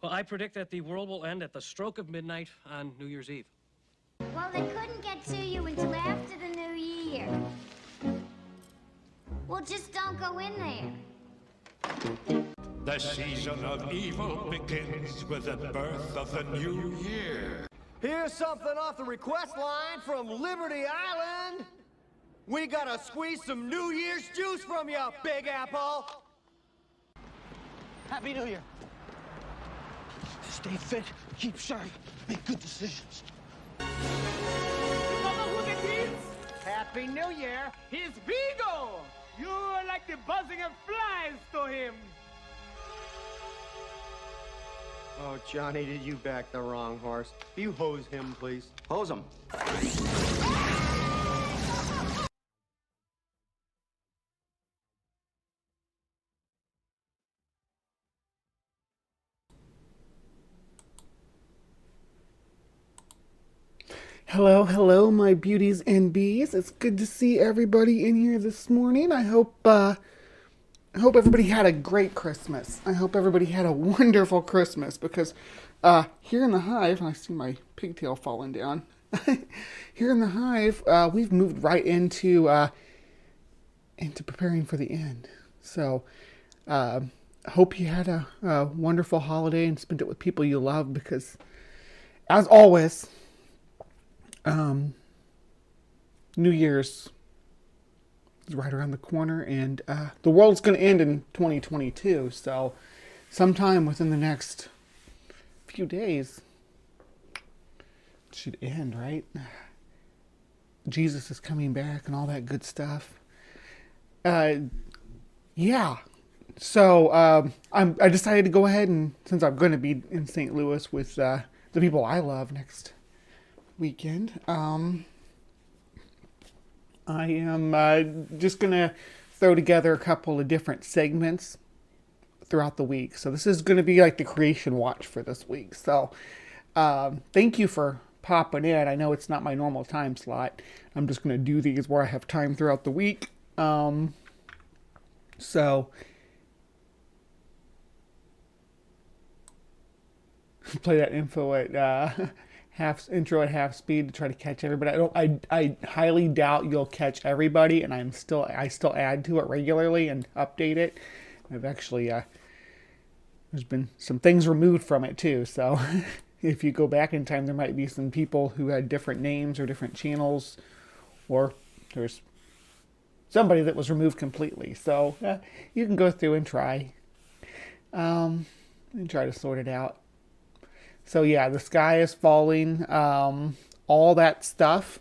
Well, I predict that the world will end at the stroke of midnight on New Year's Eve. Well, they couldn't get to you until after the New Year. Well, just don't go in there. The season of evil begins with the birth of the new year. Here's something off the request line from Liberty Island. We gotta squeeze some New Year's juice from you, Big Apple. Happy New Year. Stay fit, keep sharp, make good decisions. Look at this. Happy New Year. He's Vigo. You're like the buzzing of flies to him. Oh, Johnny, did you back the wrong horse? You hose him, please. Hose him. Hello, hello, my beauties and bees. It's good to see everybody in here this morning. I hope everybody had a great Christmas. I hope everybody had a wonderful Christmas because here in the Hive, and I see my pigtail falling down. Here in the Hive, we've moved right into preparing for the end. So, hope you had a wonderful holiday and spent it with people you love because, as always, New Year's is right around the corner, and the world's going to end in 2022, so sometime within the next few days it should end, right? Jesus is coming back and all that good stuff. Yeah. So I decided to go ahead and, since I'm going to be in St. Louis with the people I love next weekend, I am just gonna throw together a couple of different segments throughout the week. So this is gonna be like the Creation Watch for this week. So thank you for popping in. I know it's not my normal time slot. I'm just gonna do these where I have time throughout the week. So play that info at intro at half speed to try to catch everybody. I highly doubt you'll catch everybody, and I still add to it regularly and update it. I've actually there's been some things removed from it too, so if you go back in time, there might be some people who had different names or different channels, or there's somebody that was removed completely. So you can go through and try to sort it out. So yeah, the sky is falling, all that stuff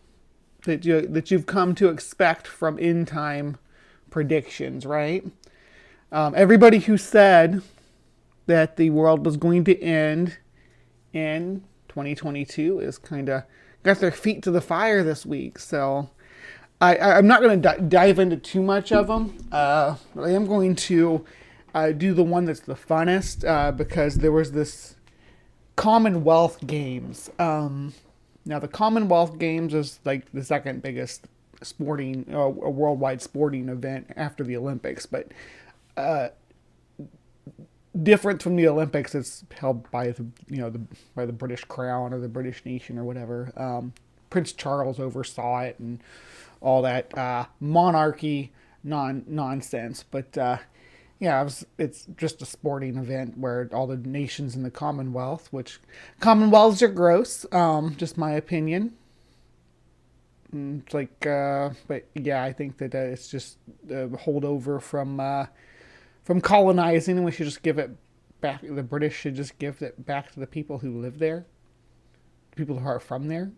that you've come to expect from end time predictions, right? Everybody who said that the world was going to end in 2022 is kind of got their feet to the fire this week. So I'm not going to dive into too much of them, but I am going to do the one that's the funnest because there was this Commonwealth Games. Now the Commonwealth Games is like the second biggest sporting, a worldwide sporting event after the Olympics, but different from the Olympics. It's held by by the British Crown or the British nation or whatever. Prince Charles oversaw it and all that monarchy nonsense, but yeah, it's just a sporting event where all the nations in the Commonwealth, which Commonwealths are gross, just my opinion. It's like, but yeah, I think that it's just a holdover from colonizing, and we should just give it back. The British should just give it back to the people who live there, people who are from there.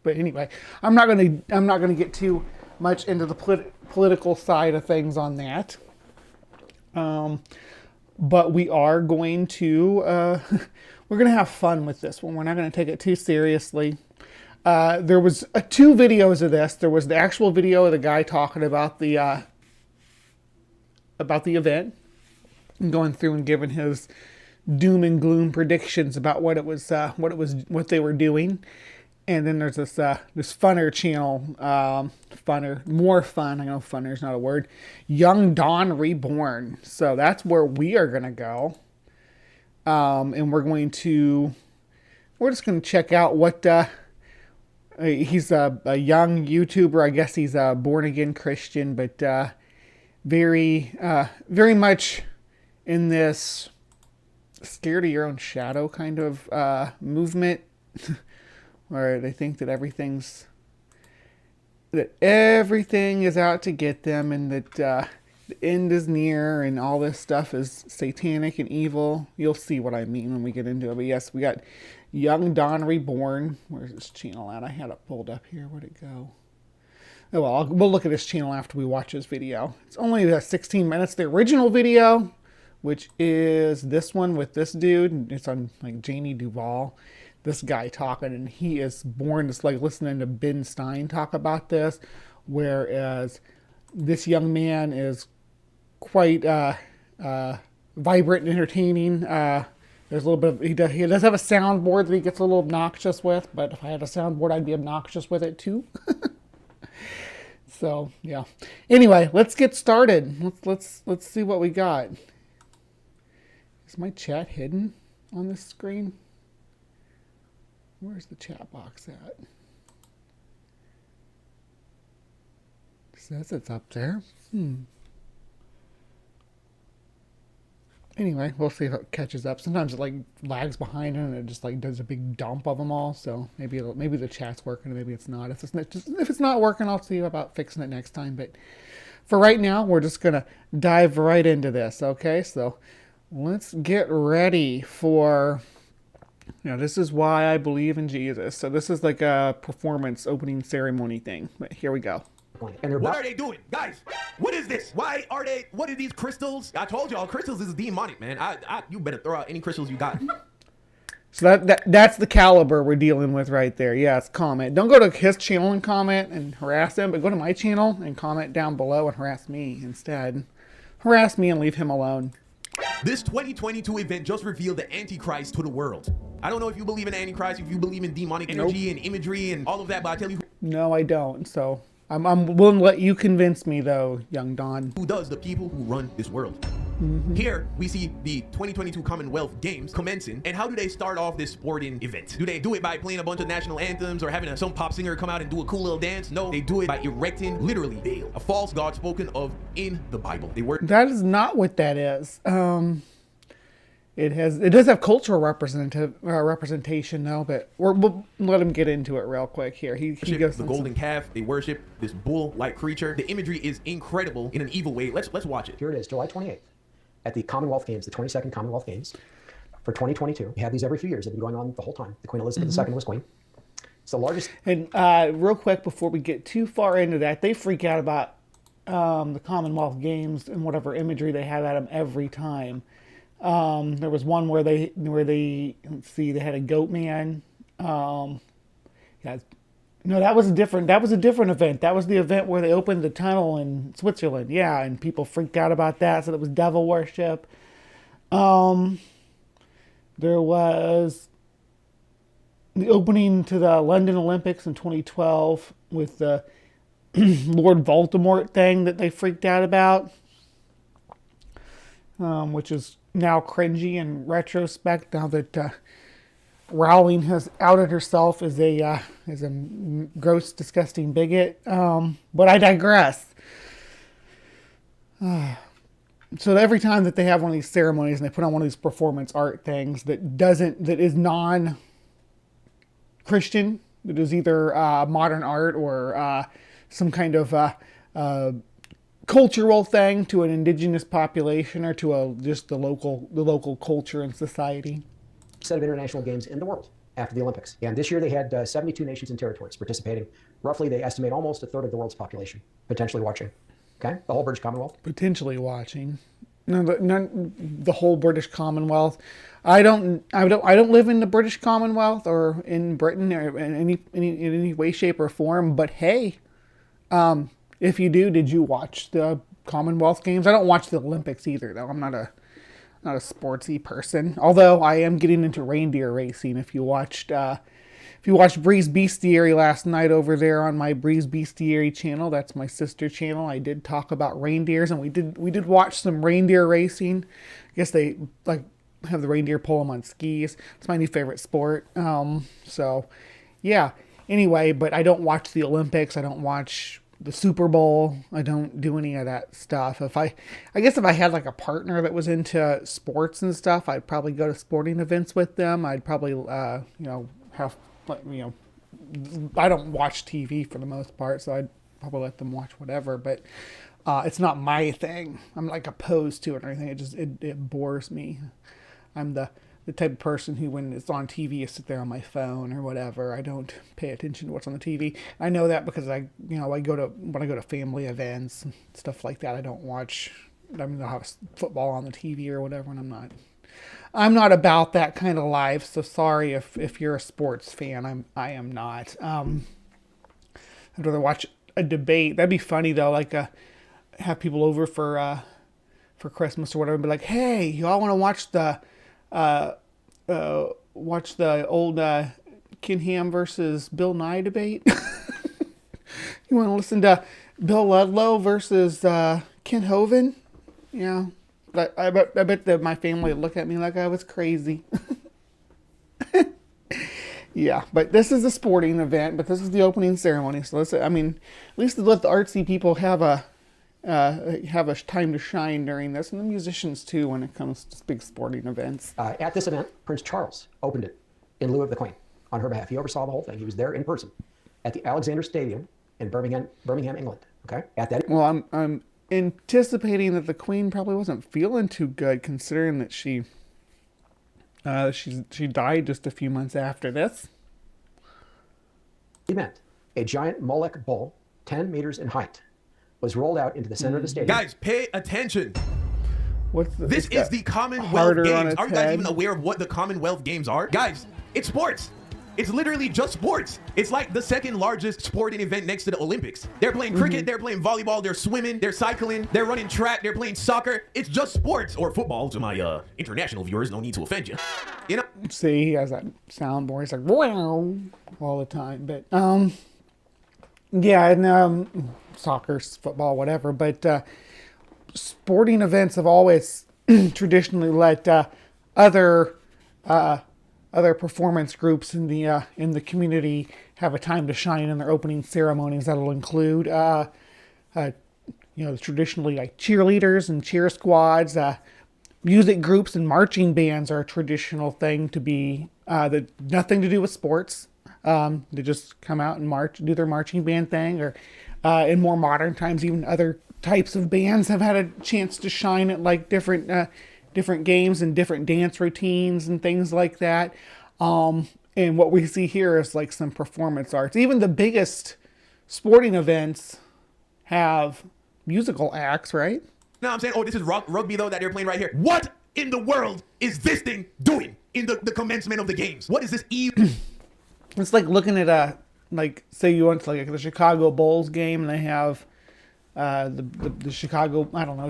But anyway, I'm not gonna get too much into the political side of things on that. But we are going to, we're going to have fun with this one. We're not going to take it too seriously. There was two videos of this. There was the actual video of the guy talking about the event and going through and giving his doom and gloom predictions about what they were doing. And then there's this funner channel, more fun. I know funner is not a word. Young Dawn Reborn. So that's where we are gonna go. and we're just going to check out what, he's a young YouTuber. I guess he's a born-again Christian, but very much in this scared of your own shadow kind of movement, where they think that everything is out to get them, and that the end is near, and all this stuff is satanic and evil. You'll see what I mean when we get into it. But yes, we got Young Dawn Reborn. Where's this channel at? I had it pulled up here. Where'd it go? Oh, well, we'll look at his channel after we watch his video. It's only 16 minutes. The original video, which is this one with this dude, it's on like Janie Duvall, this guy talking, and he is born. It's like listening to Ben Stein talk about this, whereas this young man is quite vibrant and entertaining. There's a little bit of, he does have a soundboard that he gets a little obnoxious with, but if I had a soundboard, I'd be obnoxious with it too. So yeah. Anyway, let's get started. Let's see what we got. Is my chat hidden on this screen? Where's the chat box at? It says it's up there. Anyway, we'll see if it catches up. Sometimes it like lags behind it and it just like does a big dump of them all. So maybe the chat's working, maybe it's not. If it's not working, I'll see about fixing it next time. But for right now, we're just gonna dive right into this. Okay, so let's get ready for. This is why I believe in Jesus. So this is like a performance opening ceremony thing. But here we go. What are they doing? Guys, what is this? What are these crystals? I told y'all, crystals is demonic, man. You better throw out any crystals you got. So that's the caliber we're dealing with right there. Yes, comment. Don't go to his channel and comment and harass him, but go to my channel and comment down below and harass me instead. Harass me and leave him alone. This 2022 event just revealed the Antichrist to the world. I don't know if you believe in Antichrist, if you believe in demonic energy and imagery and all of that, but I tell you... No, I don't, so... I'm willing to let you convince me, though, Young Dawn. Who does the people who run this world? Here, we see the 2022 Commonwealth Games commencing. And how do they start off this sporting event? Do they do it by playing a bunch of national anthems or having some pop singer come out and do a cool little dance? No, they do it by erecting, literally, Baal, a false god spoken of in the Bible. That is not what that is. It does have cultural representation though, but we'll let him get into it real quick here. He goes the golden calf. They worship this bull-like creature. The imagery is incredible in an evil way. Let's watch it. Here it is, July 28th, at the Commonwealth Games, the 22nd Commonwealth Games for 2022. We have these every few years. They've been going on the whole time. The Queen Elizabeth II was queen. It's the largest. And real quick before we get too far into that, they freak out about the Commonwealth Games and whatever imagery they have at them every time. There was one where they let's see, they had a goat man. No, that was a different event. That was the event where they opened the tunnel in Switzerland. Yeah, and people freaked out about that, so that was devil worship. There was the opening to the London Olympics in 2012 with the Lord Voldemort thing that they freaked out about, which is now cringy in retrospect, now that Rowling has outed herself as a gross, disgusting bigot. But I digress. So every time that they have one of these ceremonies and they put on one of these performance art things that is non-Christian, that is either modern art or some kind of cultural thing to an indigenous population or to just the local culture and society. Set of international games in the world after the Olympics. And this year they had 72 nations and territories participating. Roughly, they estimate almost a third of the world's population potentially watching. Okay, the whole British Commonwealth. Potentially watching. No, the whole British Commonwealth. I don't live in the British Commonwealth or in Britain or in any way, shape, or form. But hey, if you do, did you watch the Commonwealth Games? I don't watch the Olympics either, though. I'm not a sportsy person. Although I am getting into reindeer racing. If you watched Breeze Bestiary last night over there on my Breeze Bestiary channel, that's my sister channel, I did talk about reindeers, and we did watch some reindeer racing. I guess they have the reindeer pull them on skis. It's my new favorite sport. So, yeah. Anyway, but I don't watch the Olympics. I don't watch the Super Bowl. I don't do any of that stuff. I guess if I had like a partner that was into sports and stuff, I'd probably go to sporting events with them. I'd probably, have, I don't watch TV for the most part, so I'd probably let them watch whatever, but it's not my thing. I'm like opposed to it or anything. It bores me. I'm the type of person who, when it's on TV, I sit there on my phone or whatever. I don't pay attention to what's on the TV. I know that because when I go to family events and stuff like that, I don't watch. I mean, they'll have football on the TV or whatever, and I'm not about that kind of life. So sorry if you're a sports fan. I am not. I'd rather watch a debate. That'd be funny though. Like have people over for Christmas or whatever, and be like, hey, y'all want to watch the old Ken Ham versus Bill Nye debate? You want to listen to Bill Ludlow versus Ken Hovind? Yeah, but I bet that my family would look at me like I was crazy. Yeah, but this is a sporting event, but this is the opening ceremony. So at least let the artsy people have a time to shine during this, and the musicians too when it comes to big sporting events. At this event, Prince Charles opened it in lieu of the Queen on her behalf. He oversaw the whole thing. He was there in person at the Alexander Stadium in Birmingham, England. Okay, at that. Well, I'm anticipating that the Queen probably wasn't feeling too good, considering that she died just a few months after this event. A giant Molech bull, 10 meters in height, was rolled out into the center of the stadium. Guys, pay attention. This is the Commonwealth harder on Games. its Are you guys head? even aware of what the Commonwealth Games are? Guys, it's sports. It's literally just sports. It's like the second largest sporting event next to the Olympics. They're playing cricket, they're playing volleyball, they're swimming, they're cycling, they're running track, they're playing soccer. It's just sports, or football to my international viewers. No need to offend you. You know? See, he has that soundboard. He's like, wow, all the time. But, yeah, and soccer, football, whatever. But sporting events have always traditionally let other performance groups in the community have a time to shine in their opening ceremonies. That'll include, traditionally like cheerleaders and cheer squads. Music groups and marching bands are a traditional thing to be nothing to do with sports. They just come out and march, do their marching band thing, or in more modern times, even other types of bands have had a chance to shine at like different games and different dance routines and things like that. And what we see here is like some performance arts. Even the biggest sporting events have musical acts, right? No, I'm saying, oh, this is rugby though that they're playing right here. What in the world is this thing doing in the commencement of the games? What is this? It's like looking at say you went to like the Chicago Bulls game and they have the Chicago, I don't know,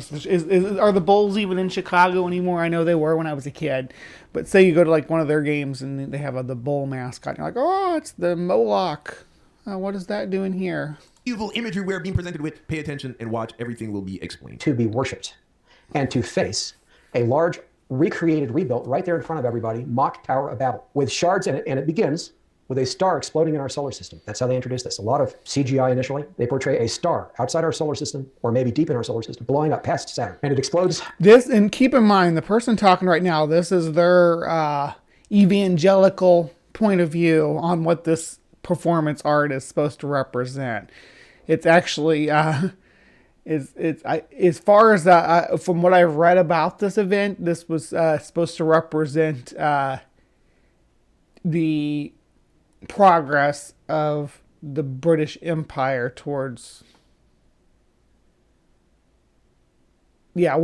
are the Bulls even in Chicago anymore? I know they were when I was a kid, but say you go to like one of their games and they have the bull mascot and you're like, oh, it's the Moloch. What is that doing here? Evil imagery we're being presented with. Pay attention and watch. Everything will be explained. To be worshipped and to face a large rebuilt right there in front of everybody, mock Tower of Babel with shards in it, and it begins with a star exploding in our solar system. That's how they introduced this. A lot of CGI initially. They portray a star outside our solar system, or maybe deep in our solar system, blowing up past Saturn, and it explodes. And keep in mind, the person talking right now, this is their evangelical point of view on what this performance art is supposed to represent. It's actually, as far as from what I've read about this event, this was supposed to represent the progress of the British Empire towards. Yeah,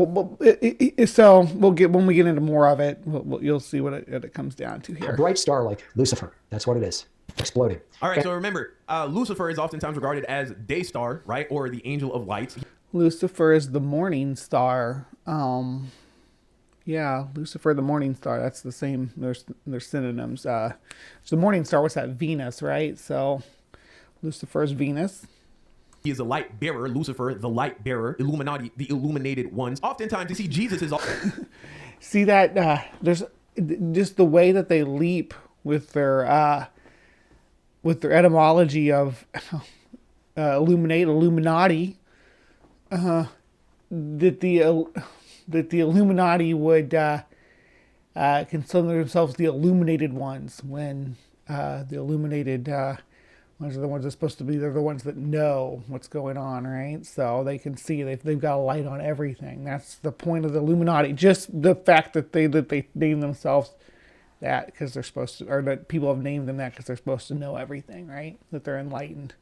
so we'll get when we get into more of it, you'll see what it comes down to here. A bright star like Lucifer. That's what it is. Exploding. All right, so remember, Lucifer is oftentimes regarded as day star, right, or the angel of light. Lucifer is the morning star. Yeah, Lucifer, the morning star. That's the same. There's synonyms. So the morning star was that Venus, right? So Lucifer is Venus. He is a light bearer. Lucifer, the light bearer. Illuminati, the illuminated ones. Oftentimes, you see Jesus is. See that there's just the way that they leap with their etymology of Illuminati. That the Illuminati would consider themselves the illuminated ones, when the illuminated ones are the ones that are supposed to be, they're the ones that know what's going on, right? So they can see, they've got a light on everything. That's the point of the Illuminati. Just the fact that they name themselves that because they're supposed to, or that people have named them that because they're supposed to know everything, right? That they're enlightened.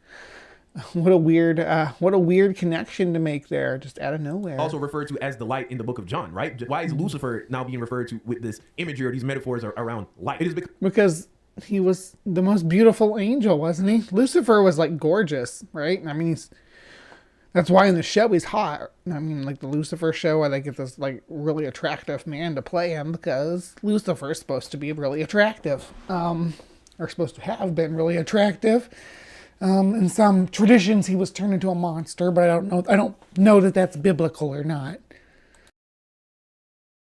What a weird connection to make there, just out of nowhere. Also referred to as the light in the book of John, right? Why is Lucifer now being referred to with this imagery or these metaphors around light? It is because he was the most beautiful angel, wasn't he? Lucifer was like gorgeous, right? I mean, that's why in the show he's hot. I mean, like the Lucifer show, they get this like really attractive man to play him because Lucifer's supposed to be really attractive, or supposed to have been really attractive. In some traditions, he was turned into a monster, but I don't know that that's biblical or not.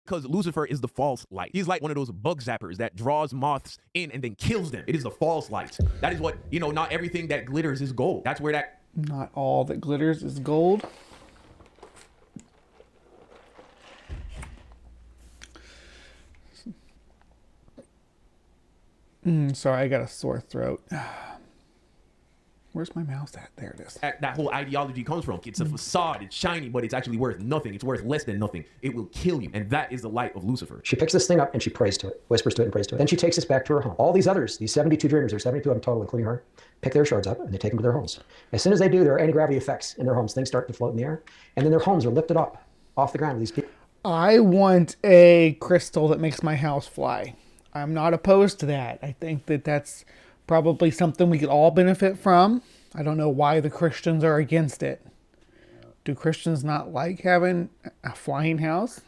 Because Lucifer is the false light. He's like one of those bug zappers that draws moths in and then kills them. It is the false light. That is what, not everything that glitters is gold. That's where that... Not all that glitters is gold. Sorry, I got a sore throat. Where's my mouse at? There it is. That whole ideology comes from. It's a facade. It's shiny, but it's actually worth nothing. It's worth less than nothing. It will kill you. And that is the light of Lucifer. She picks this thing up and she prays to it, whispers to it and prays to it. Then she takes this back to her home. All these others, these 72 dreamers, there's 72 of them total, including her, pick their shards up and they take them to their homes. As soon as they do, there are anti-gravity effects in their homes. Things start to float in the air. And then their homes are lifted up off the ground with these people. I want a crystal that makes my house fly. I'm not opposed to that. I think that that's probably something we could all benefit from. I don't know why the Christians are against it. Do Christians not like having a flying house?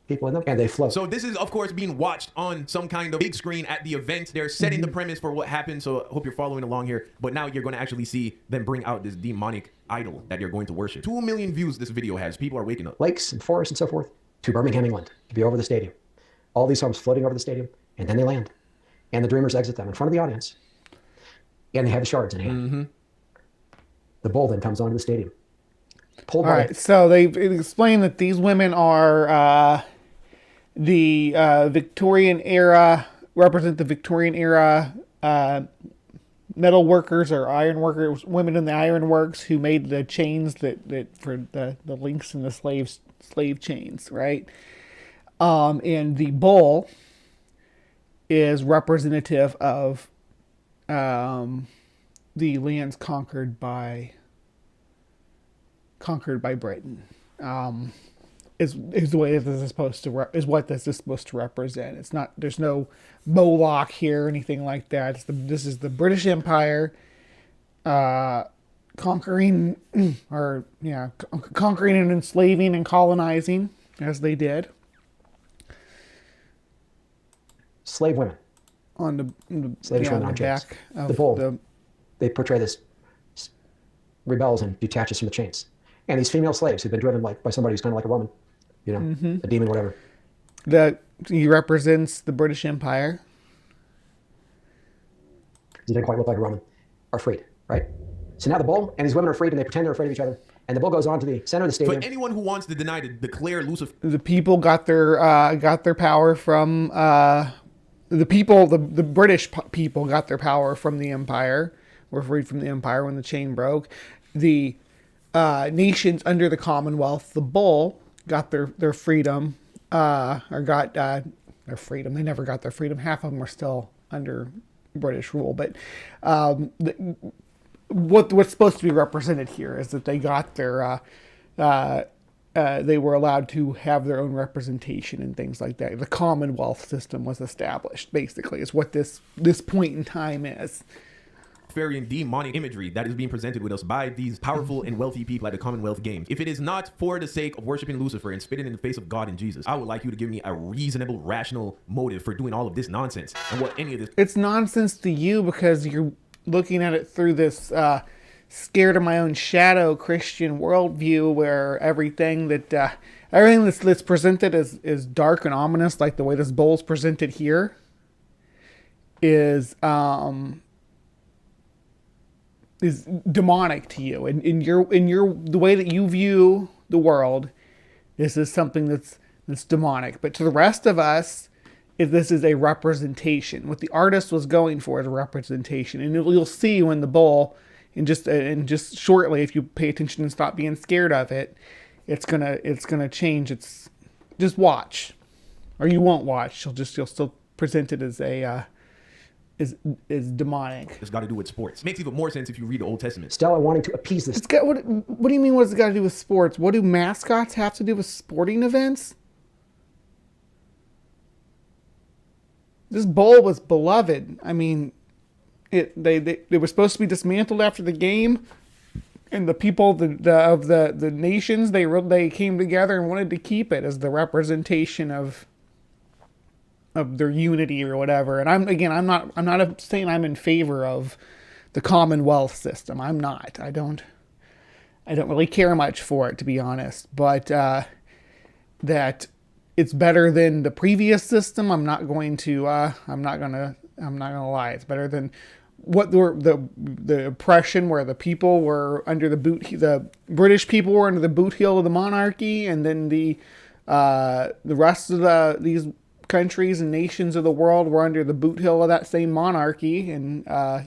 People in them, and they float. So this is, of course, being watched on some kind of big screen at the event. They're setting the premise for what happened, so I hope you're following along here. But now you're going to actually see them bring out this demonic idol that you're going to worship. 2 million views this video has. People are waking up. Lakes and forests and so forth to Birmingham, England, to be over the stadium. All these homes floating over the stadium, and then they land. And the dreamers exit them in front of the audience. And they have the shards in hand. The bull then comes onto the stadium. All right, so they've explained that these women are the Victorian era, represent the Victorian era metal workers or iron workers, women in the iron works who made the chains that for the links in the slave chains, right? And the bull is representative of the lands conquered by Britain. Is the way that this is supposed to is what this is supposed to represent. It's not. There's no Moloch here or anything like that. This is the British Empire conquering conquering and enslaving and colonizing as they did. Slave women. On the back of the bull. They portray this rebels and detaches from the chains. And these female slaves who've been driven by somebody who's kind of like a woman, a demon, whatever. He represents the British Empire. He didn't quite look like a Roman. Are freed, right? So now the bull and these women are freed, and they pretend they're afraid of each other. And the bull goes on to the center of the stadium. For anyone who wants to declare Lucifer, the people got their power from the people. The British people got their power from the empire. Were freed from the empire when the chain broke. The nations under the Commonwealth, the bull, got their freedom, or got their freedom. They never got their freedom. Half of them were still under British rule. But what's supposed to be represented here is that they got their, they were allowed to have their own representation and things like that. The Commonwealth system was established, basically, is what this point in time is. And demonic imagery that is being presented with us by these powerful and wealthy people at the Commonwealth Games. If it is not for the sake of worshiping Lucifer and spitting in the face of God and Jesus, I would like you to give me a reasonable, rational motive for doing all of this nonsense and what any of this. It's nonsense to you because you're looking at it through this scared of my own shadow Christian worldview, where everything that's presented is dark and ominous, like the way this bowl is presented here, is demonic to you. And in the way that you view the world, this is something that's demonic. But to the rest of us, this is a representation. What the artist was going for is a representation. And you'll see when the bowl, and just shortly, if you pay attention and stop being scared of it, it's gonna change. Just watch, or you won't watch. You'll still present it as is demonic. It's got to do with sports. Makes even more sense if you read the Old Testament. Stella wanting to appease this. What do you mean? What's it got to do with sports? What do mascots have to do with sporting events? This bowl was beloved. I mean, they were supposed to be dismantled after the game, and the people of the nations they came together and wanted to keep it as the representation of their unity or whatever. And I'm not saying I'm in favor of the Commonwealth system. I'm not. I don't really care much for it, to be honest. But that it's better than the previous system. I'm not going to lie. It's better than what the oppression, where the people were under the British people were under the boot heel of the monarchy, and then the rest of these countries and nations of the world were under the boot heel of that same monarchy. And I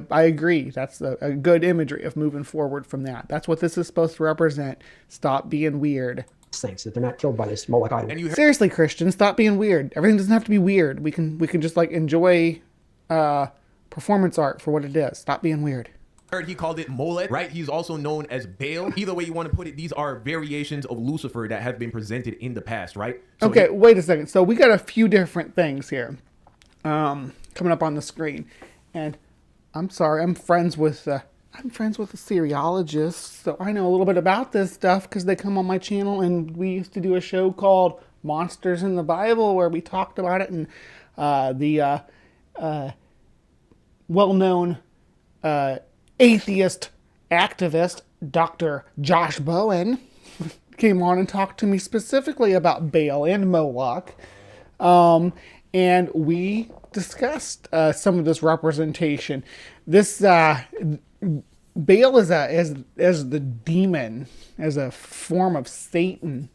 agree. That's a good imagery of moving forward from that. That's what this is supposed to represent. Stop being weird. Things that they're not killed by this Moloch item. Seriously, Christian, stop being weird. Everything doesn't have to be weird. We can just like enjoy performance art for what it is. Stop being weird. Heard he called it Molech, right? He's also known as Baal. Either way you want to put it, these are variations of Lucifer that have been presented in the past, right? So okay, wait a second. So we got a few different things here coming up on the screen. And I'm sorry, I'm friends with a seriologist, so I know a little bit about this stuff because they come on my channel, and we used to do a show called Monsters in the Bible where we talked about it, and the well-known atheist activist Dr. Josh Bowen came on and talked to me specifically about Baal and Moloch, and we discussed some of this representation. This Baal as the demon, as a form of Satan.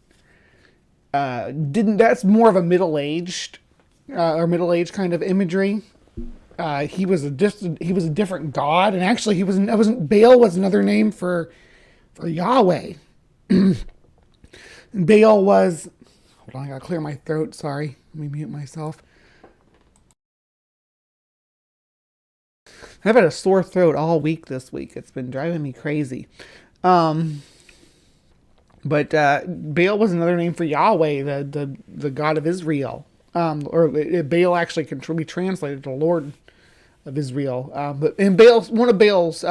That's more of a middle-aged kind of imagery. He was a different god, and actually Baal was another name for Yahweh. Baal was, hold on, I gotta clear my throat, sorry, let me mute myself. I've had a sore throat all week this week. It's been driving me crazy. But Baal was another name for Yahweh, the God of Israel. Or Baal actually can be translated to Lord of Israel. But in one of Baal's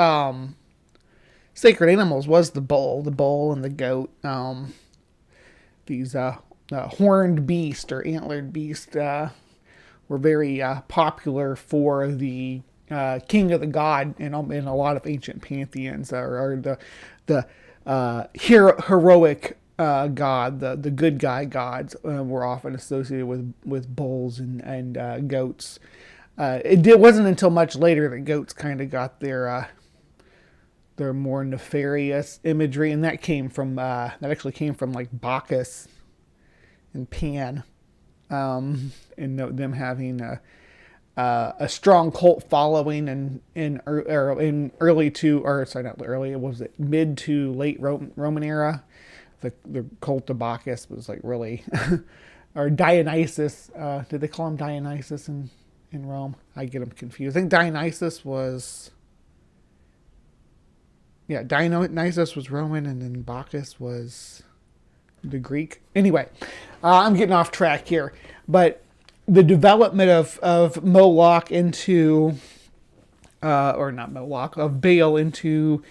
sacred animals was the bull and the goat. These horned beast or antlered beast were very popular for the king of the god in a lot of ancient pantheons, or the heroic god, the good guy gods were often associated with bulls and goats. It wasn't until much later that goats kind of got their more nefarious imagery, and that actually came from like Bacchus and Pan, and them having a strong cult following in mid to late Roman era. The cult of Bacchus was like really, or Dionysus. Did they call him Dionysus in Rome? I get them confused. I think Dionysus was Roman, and then Bacchus was the Greek. Anyway, I'm getting off track here, but the development of Moloch into, of Baal into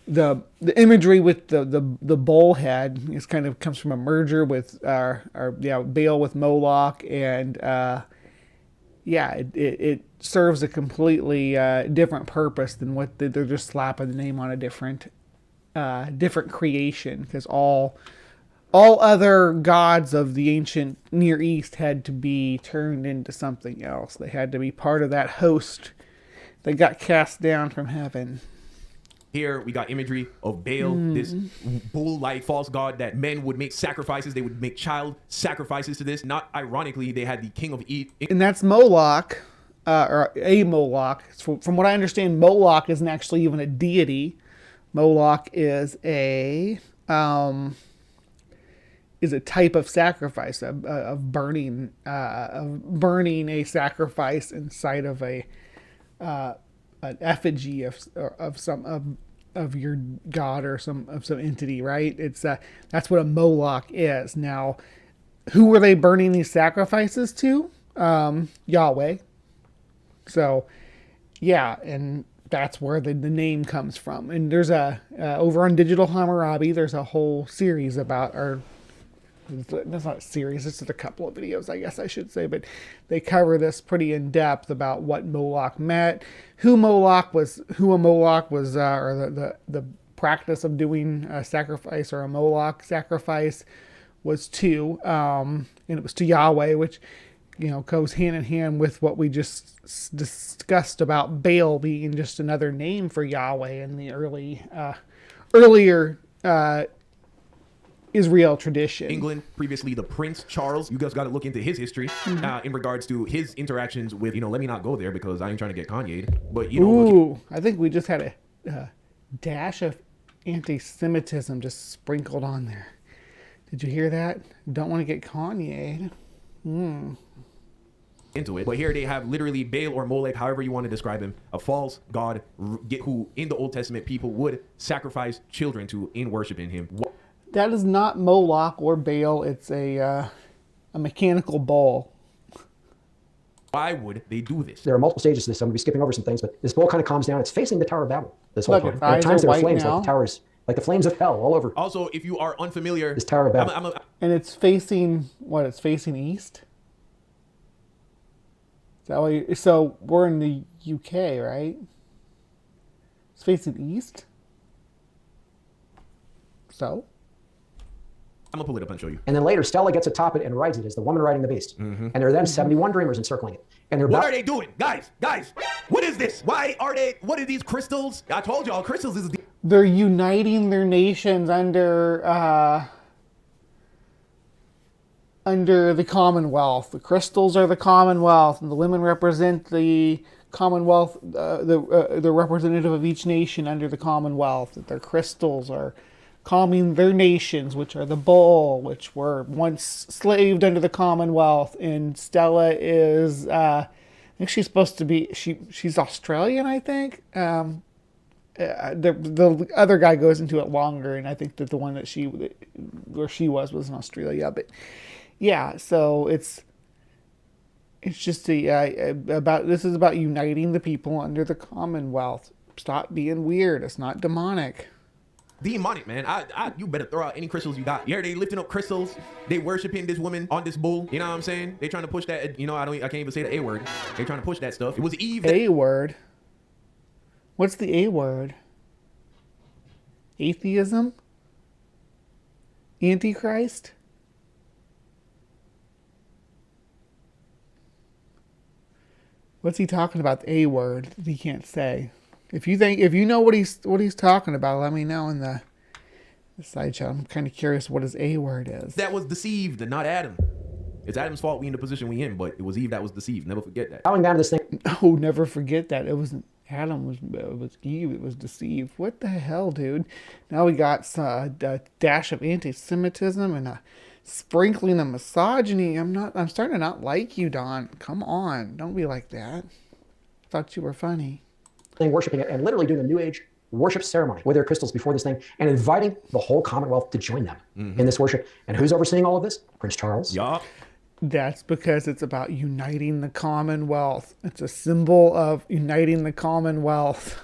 the imagery with the bull head is kind of comes from a merger with Baal with Moloch, and yeah, it serves a completely different purpose than what they're just slapping the name on a different creation, because all other gods of the ancient Near East had to be turned into something else. They had to be part of that host that got cast down from heaven. Here we got imagery of Baal, this bull-like false god that men would make sacrifices. They would make child sacrifices to this. Not ironically, they had the king of Eve. And that's Moloch, or a Moloch. From what I understand, Moloch isn't actually even a deity. Moloch is a type of sacrifice, of burning a sacrifice inside of an effigy of your god or some entity, right? It's that's what a Moloch is. Now, who were they burning these sacrifices to? Yahweh. So, yeah, and that's where the name comes from. And there's over on Digital Hammurabi, there's a whole series about that's not a series, it's just a couple of videos, I guess I should say, but they cover this pretty in depth about what Moloch meant, who a Moloch was, or the practice of doing a sacrifice or a Moloch sacrifice was to, and it was to Yahweh, which, goes hand in hand with what we just discussed about Baal being just another name for Yahweh in the earlier Israel tradition. England, previously the Prince Charles. You guys got to look into his history in regards to his interactions with, let me not go there because I ain't trying to get Kanye'd. But, I think we just had a dash of anti-Semitism just sprinkled on there. Did you hear that? Don't want to get Kanye'd. Into it. But here they have literally Baal or Molech, however you want to describe him, a false god who in the Old Testament people would sacrifice children to in worshiping him. That is not Moloch or Baal. It's a mechanical bull. Why would they do this? There are multiple stages to this. I'm going to be skipping over some things, but this bull kind of calms down. It's facing the Tower of Babel this whole time. At times there are flames like the towers, like the flames of hell all over. Also, if you are unfamiliar, this Tower of Babel. And it's facing, what? It's facing east? Is that why so we're in the UK, right? It's facing east? So? I'm going to pull it up and show you. And then later, Stella gets atop it and rides it as the woman riding the beast. And there are then 71 dreamers encircling it. And what are they doing? Guys, what is this? What are these crystals? I told y'all, crystals is... They're uniting their nations under the Commonwealth. The crystals are the Commonwealth, and the women represent the Commonwealth, the representative of each nation under the Commonwealth. Their crystals are calming their nations, which are the bull, which were once slaved under the Commonwealth. And Stella is, I think she's supposed to be, she's Australian, I think. The other guy goes into it longer, and I think that the one that she was in Australia. But yeah, so it's just this is about uniting the people under the Commonwealth. Stop being weird. It's not demonic. Demonic, man. You better throw out any crystals you got. Yeah, they lifting up crystals. They worshiping this woman on this bull. You know what I'm saying? They trying to push that. I can't even say the A word. They trying to push that stuff. It was Eve. A word. What's the A word? Atheism? Antichrist? What's he talking about? The A word that he can't say. If you know what he's talking about, let me know in the side chat. I'm kind of curious what his A word is. That was deceived, not Adam. It's Adam's fault we in the position we in, but it was Eve that was deceived. Never forget that. Bowing down to this thing. Oh, never forget that. It wasn't Adam. It was Eve. It was deceived. What the hell, dude? Now we got a dash of anti-Semitism and a sprinkling of misogyny. I'm starting to not like you, Don. Come on, don't be like that. Thought you were funny. Worshiping it and literally doing a New Age worship ceremony with their crystals before this thing and inviting the whole Commonwealth to join them in this worship. And who's overseeing all of this? Prince Charles. Yeah. That's because it's about uniting the Commonwealth. It's a symbol of uniting the Commonwealth.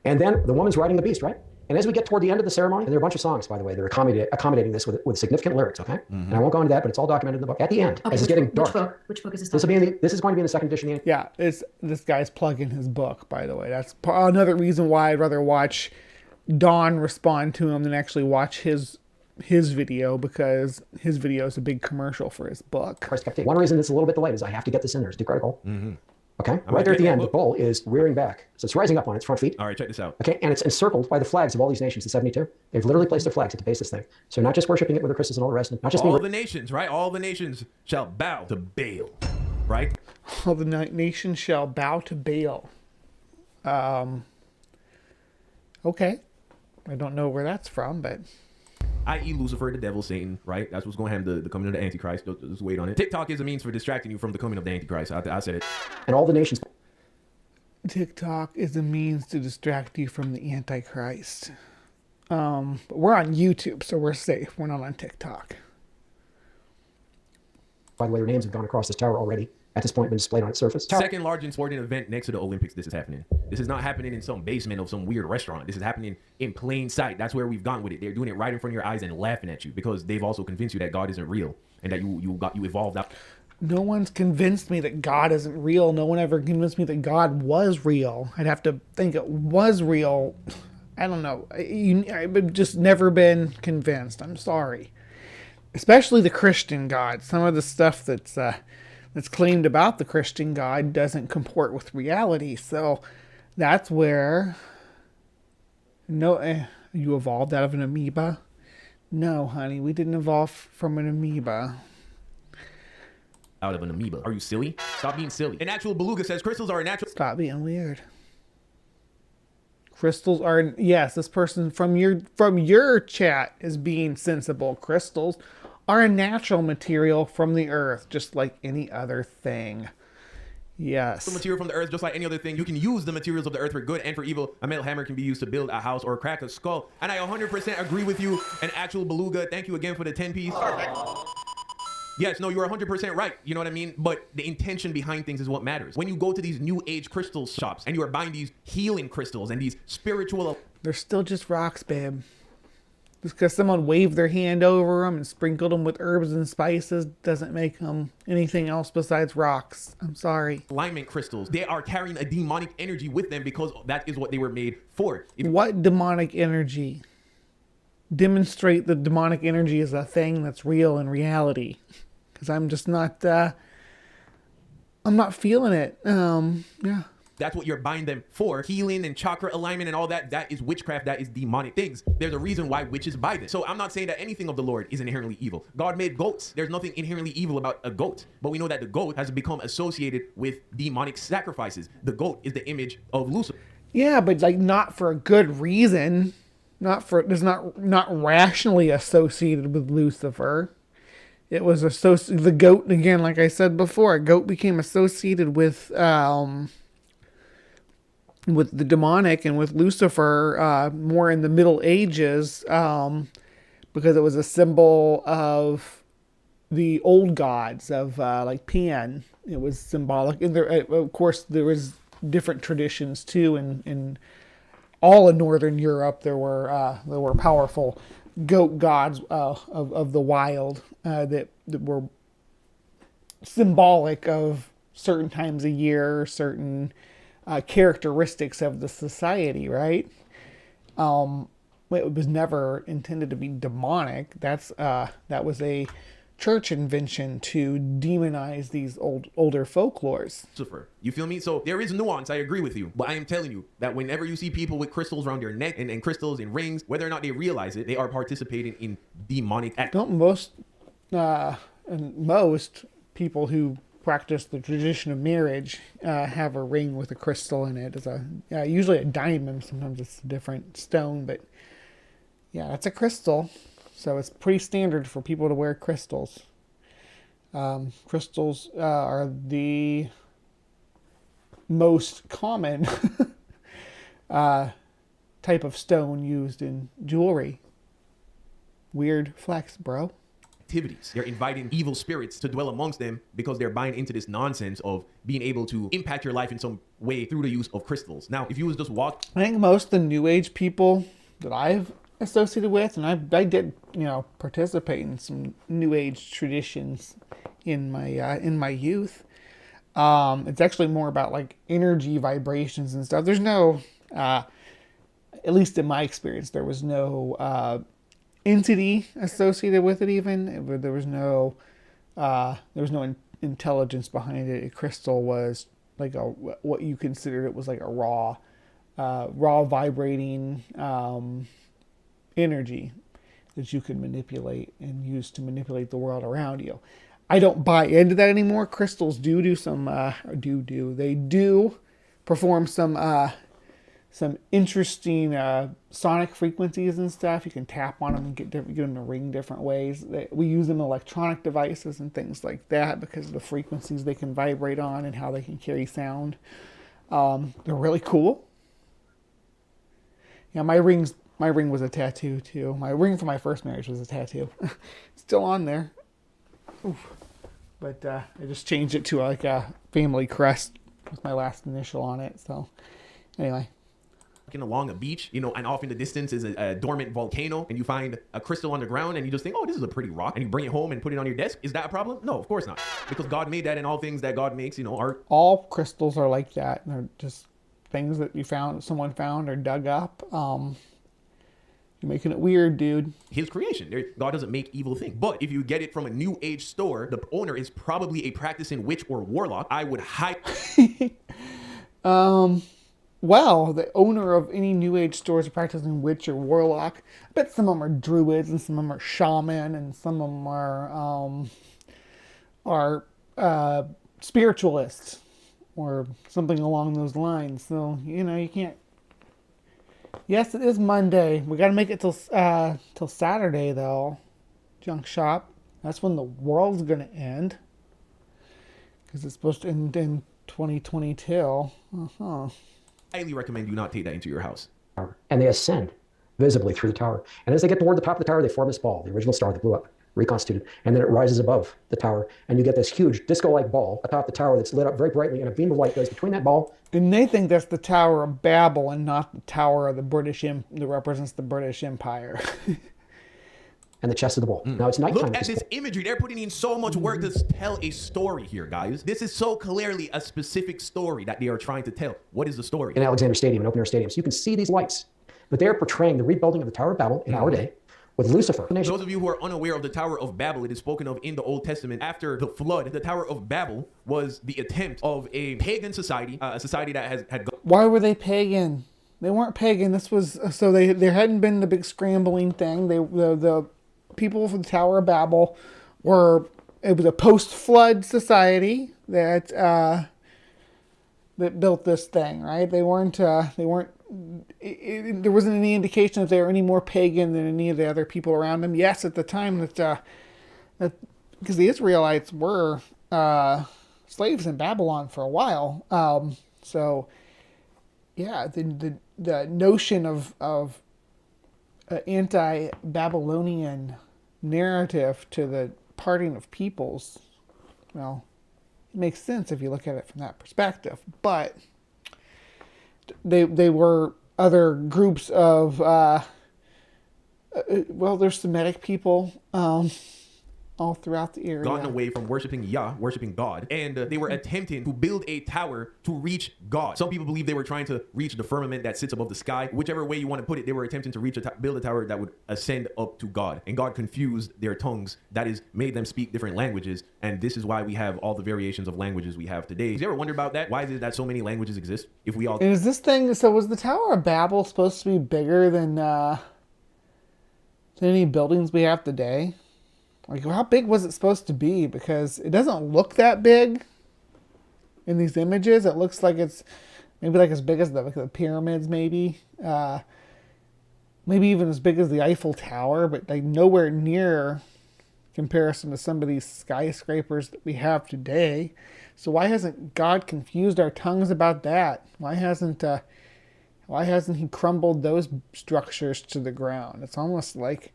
And then the woman's riding the beast, right? And as we get toward the end of the ceremony, and there are a bunch of songs, by the way, that are accommodating this with significant lyrics, okay? And I won't go into that, but it's all documented in the book. At the end, as it's getting dark. Which book is this? This is going to be in the second edition. Yeah, it's this guy's plugging his book, by the way. That's another reason why I'd rather watch Don respond to him than actually watch his video, because his video is a big commercial for his book. One reason it's a little bit delayed is I have to get this in there. It's too critical. Okay, right there at the end, the bull is rearing back. So it's rising up on its front feet. All right, check this out. Okay, and it's encircled by the flags of all these nations, the 72. They've literally placed their flags at the base of this thing. So not just worshiping it with the crystals and all the rest, not just all the nations, right? All the nations shall bow to Baal, right? All the nations shall bow to Baal. Okay. I don't know where that's from, but... i.e. Lucifer, the devil, Satan, right? That's what's going to happen, the coming of the Antichrist. Just wait on it. TikTok is a means for distracting you from the coming of the Antichrist. I said it. And all the nations... TikTok is a means to distract you from the Antichrist. But we're on YouTube, so we're safe. We're not on TikTok. By the way, their names have gone across this tower already. At this point, been displayed on its surface. Second largest sporting event next to the Olympics. This is happening. This is not happening in some basement of some weird restaurant. This is happening in plain sight. That's where we've gone with it. They're doing it right in front of your eyes and laughing at you because they've also convinced you that God isn't real and that you evolved out. No one's convinced me that God isn't real. No one ever convinced me that God was real. I'd have to think it was real. I don't know. I've just never been convinced. I'm sorry. Especially the Christian God. Some of the stuff that's claimed about the Christian God doesn't comport with reality. So that's where you evolved out of an amoeba. No, honey, we didn't evolve from an amoeba. Out of an amoeba. Are you silly? Stop being silly. An actual beluga says crystals are a natural... Stop being weird. Crystals are... Yes, this person from your chat is being sensible. Crystals are a natural material from the earth, just like any other thing. Yes. The material from the earth, just like any other thing. You can use the materials of the earth for good and for evil. A metal hammer can be used to build a house or crack a skull. And I 100% agree with you. An actual beluga. Thank you again for the 10-piece. Yes, no, you're 100% right. You know what I mean? But the intention behind things is what matters. When you go to these new age crystal shops and you are buying these healing crystals and these spiritual... They're still just rocks, babe. Just because someone waved their hand over them and sprinkled them with herbs and spices doesn't make them anything else besides rocks. I'm sorry. Alignment crystals. They are carrying a demonic energy with them because that is what they were made for. What demonic energy? Demonstrate the demonic energy is a thing that's real in reality. Because I'm just not, I'm not feeling it. Yeah. That's what you're buying them for. Healing and chakra alignment and all that. That is witchcraft. That is demonic things. There's a reason why witches buy this. So I'm not saying that anything of the Lord is inherently evil. God made goats. There's nothing inherently evil about a goat. But we know that the goat has become associated with demonic sacrifices. The goat is the image of Lucifer. Yeah, but like not for a good reason. It's not rationally associated with Lucifer. It was associated, the goat, again, like I said before, a goat became associated with the demonic and with Lucifer more in the Middle Ages because it was a symbol of the old gods of like Pan. It was symbolic. And there, of course, there was different traditions too. In all of Northern Europe, there were powerful goat gods of the wild that were symbolic of certain times a year, certain characteristics of the society, right? It was never intended to be demonic. That was a church invention to demonize these older folklores. You feel me? So there is nuance. I agree with you. But I am telling you that whenever you see people with crystals around their neck and crystals in rings, whether or not they realize it, they are participating in demonic acts. Don't most people who practice the tradition of marriage have a ring with a crystal in it. It's usually a diamond. Sometimes it's a different stone, but yeah, it's a crystal. So it's pretty standard for people to wear crystals. Crystals are the most common type of stone used in jewelry. Weird flex, bro. Activities. They're inviting evil spirits to dwell amongst them because they're buying into this nonsense of being able to impact your life in some way through the use of crystals. Now, if you was just walk... I think most of the New Age people that I've associated with, and I did, you know, participate in some New Age traditions in my youth. It's actually more about like energy vibrations and stuff. There's no, at least in my experience, there was no entity associated with it. Even there was no intelligence behind it. A crystal was like what you considered it was like a raw vibrating energy that you could manipulate and use to manipulate the world around you. I don't buy into that anymore. Crystals do some they do perform some interesting sonic frequencies and stuff. You can tap on them and get them to ring different ways. We use them in electronic devices and things like that because of the frequencies they can vibrate on and how they can carry sound. They're really cool. Yeah, my ring was a tattoo too. My ring for my first marriage was a tattoo. Still on there. Oof. But I just changed it to like a family crest with my last initial on it. So anyway. Along a beach, you know, and off in the distance is a dormant volcano, and you find a crystal on the ground, and you just think, oh, this is a pretty rock, and you bring it home and put it on your desk. Is that a problem? No, of course not. Because God made that, and all things that God makes, you know, are... All crystals are like that. They're just things that someone found or dug up. You're making it weird, dude. His creation. God doesn't make evil things. But if you get it from a New Age store, the owner is probably a practicing witch or warlock. I would hide... Well, the owner of any New Age store is a practicing witch or warlock. I bet some of them are druids and some of them are shaman and some of them are spiritualists or something along those lines. So, you know, you can't... Yes, it is Monday. We got to make it till Saturday, though. Junk shop. That's when the world's going to end. Because it's supposed to end in 2022. Uh-huh. Highly recommend you not take that into your house. And they ascend visibly through the tower. And as they get toward the top of the tower, they form this ball, the original star that blew up, reconstituted. And then it rises above the tower. And you get this huge disco-like ball atop the tower that's lit up very brightly, and a beam of light goes between that ball. And they think that's the Tower of Babel and not the Tower of the British that represents the British Empire. And the chest of the ball. Now it's nighttime. Look at this imagery. They're putting in so much work to tell a story here, guys. This is so clearly a specific story that they are trying to tell. What is the story? In Alexander Stadium, an open-air stadium. So you can see these lights. But they're portraying the rebuilding of the Tower of Babel in our day with Lucifer. Those of you who are unaware of the Tower of Babel, it is spoken of in the Old Testament. After the flood, the Tower of Babel was the attempt of a pagan society, a society that had... Why were they pagan? They weren't pagan. This was... So there hadn't been the big scrambling thing. The people from the Tower of Babel it was a post-flood society that built this thing, right? There wasn't any indication that they were any more pagan than any of the other people around them. Yes, at the time that because the Israelites were slaves in Babylon for a while. So yeah, the notion of anti-Babylonian narrative to the parting of peoples, well, it makes sense if you look at it from that perspective. But they were other groups of there's Semitic people all throughout the area. Gotten away from worshiping Yah, worshiping God, and they were attempting to build a tower to reach God. Some people believe they were trying to reach the firmament that sits above the sky. Whichever way you want to put it, they were attempting to build a tower that would ascend up to God. And God confused their tongues. That is, made them speak different languages. And this is why we have all the variations of languages we have today. Have you ever wondered about that? Why is it that so many languages exist? If we all... Is this thing... So was the Tower of Babel supposed to be bigger than any buildings we have today? Like, how big was it supposed to be? Because it doesn't look that big in these images. It looks like it's maybe like as big as the pyramids, maybe. Maybe even as big as the Eiffel Tower, but like nowhere near comparison to some of these skyscrapers that we have today. So why hasn't God confused our tongues about that? Why hasn't he crumbled those structures to the ground? It's almost like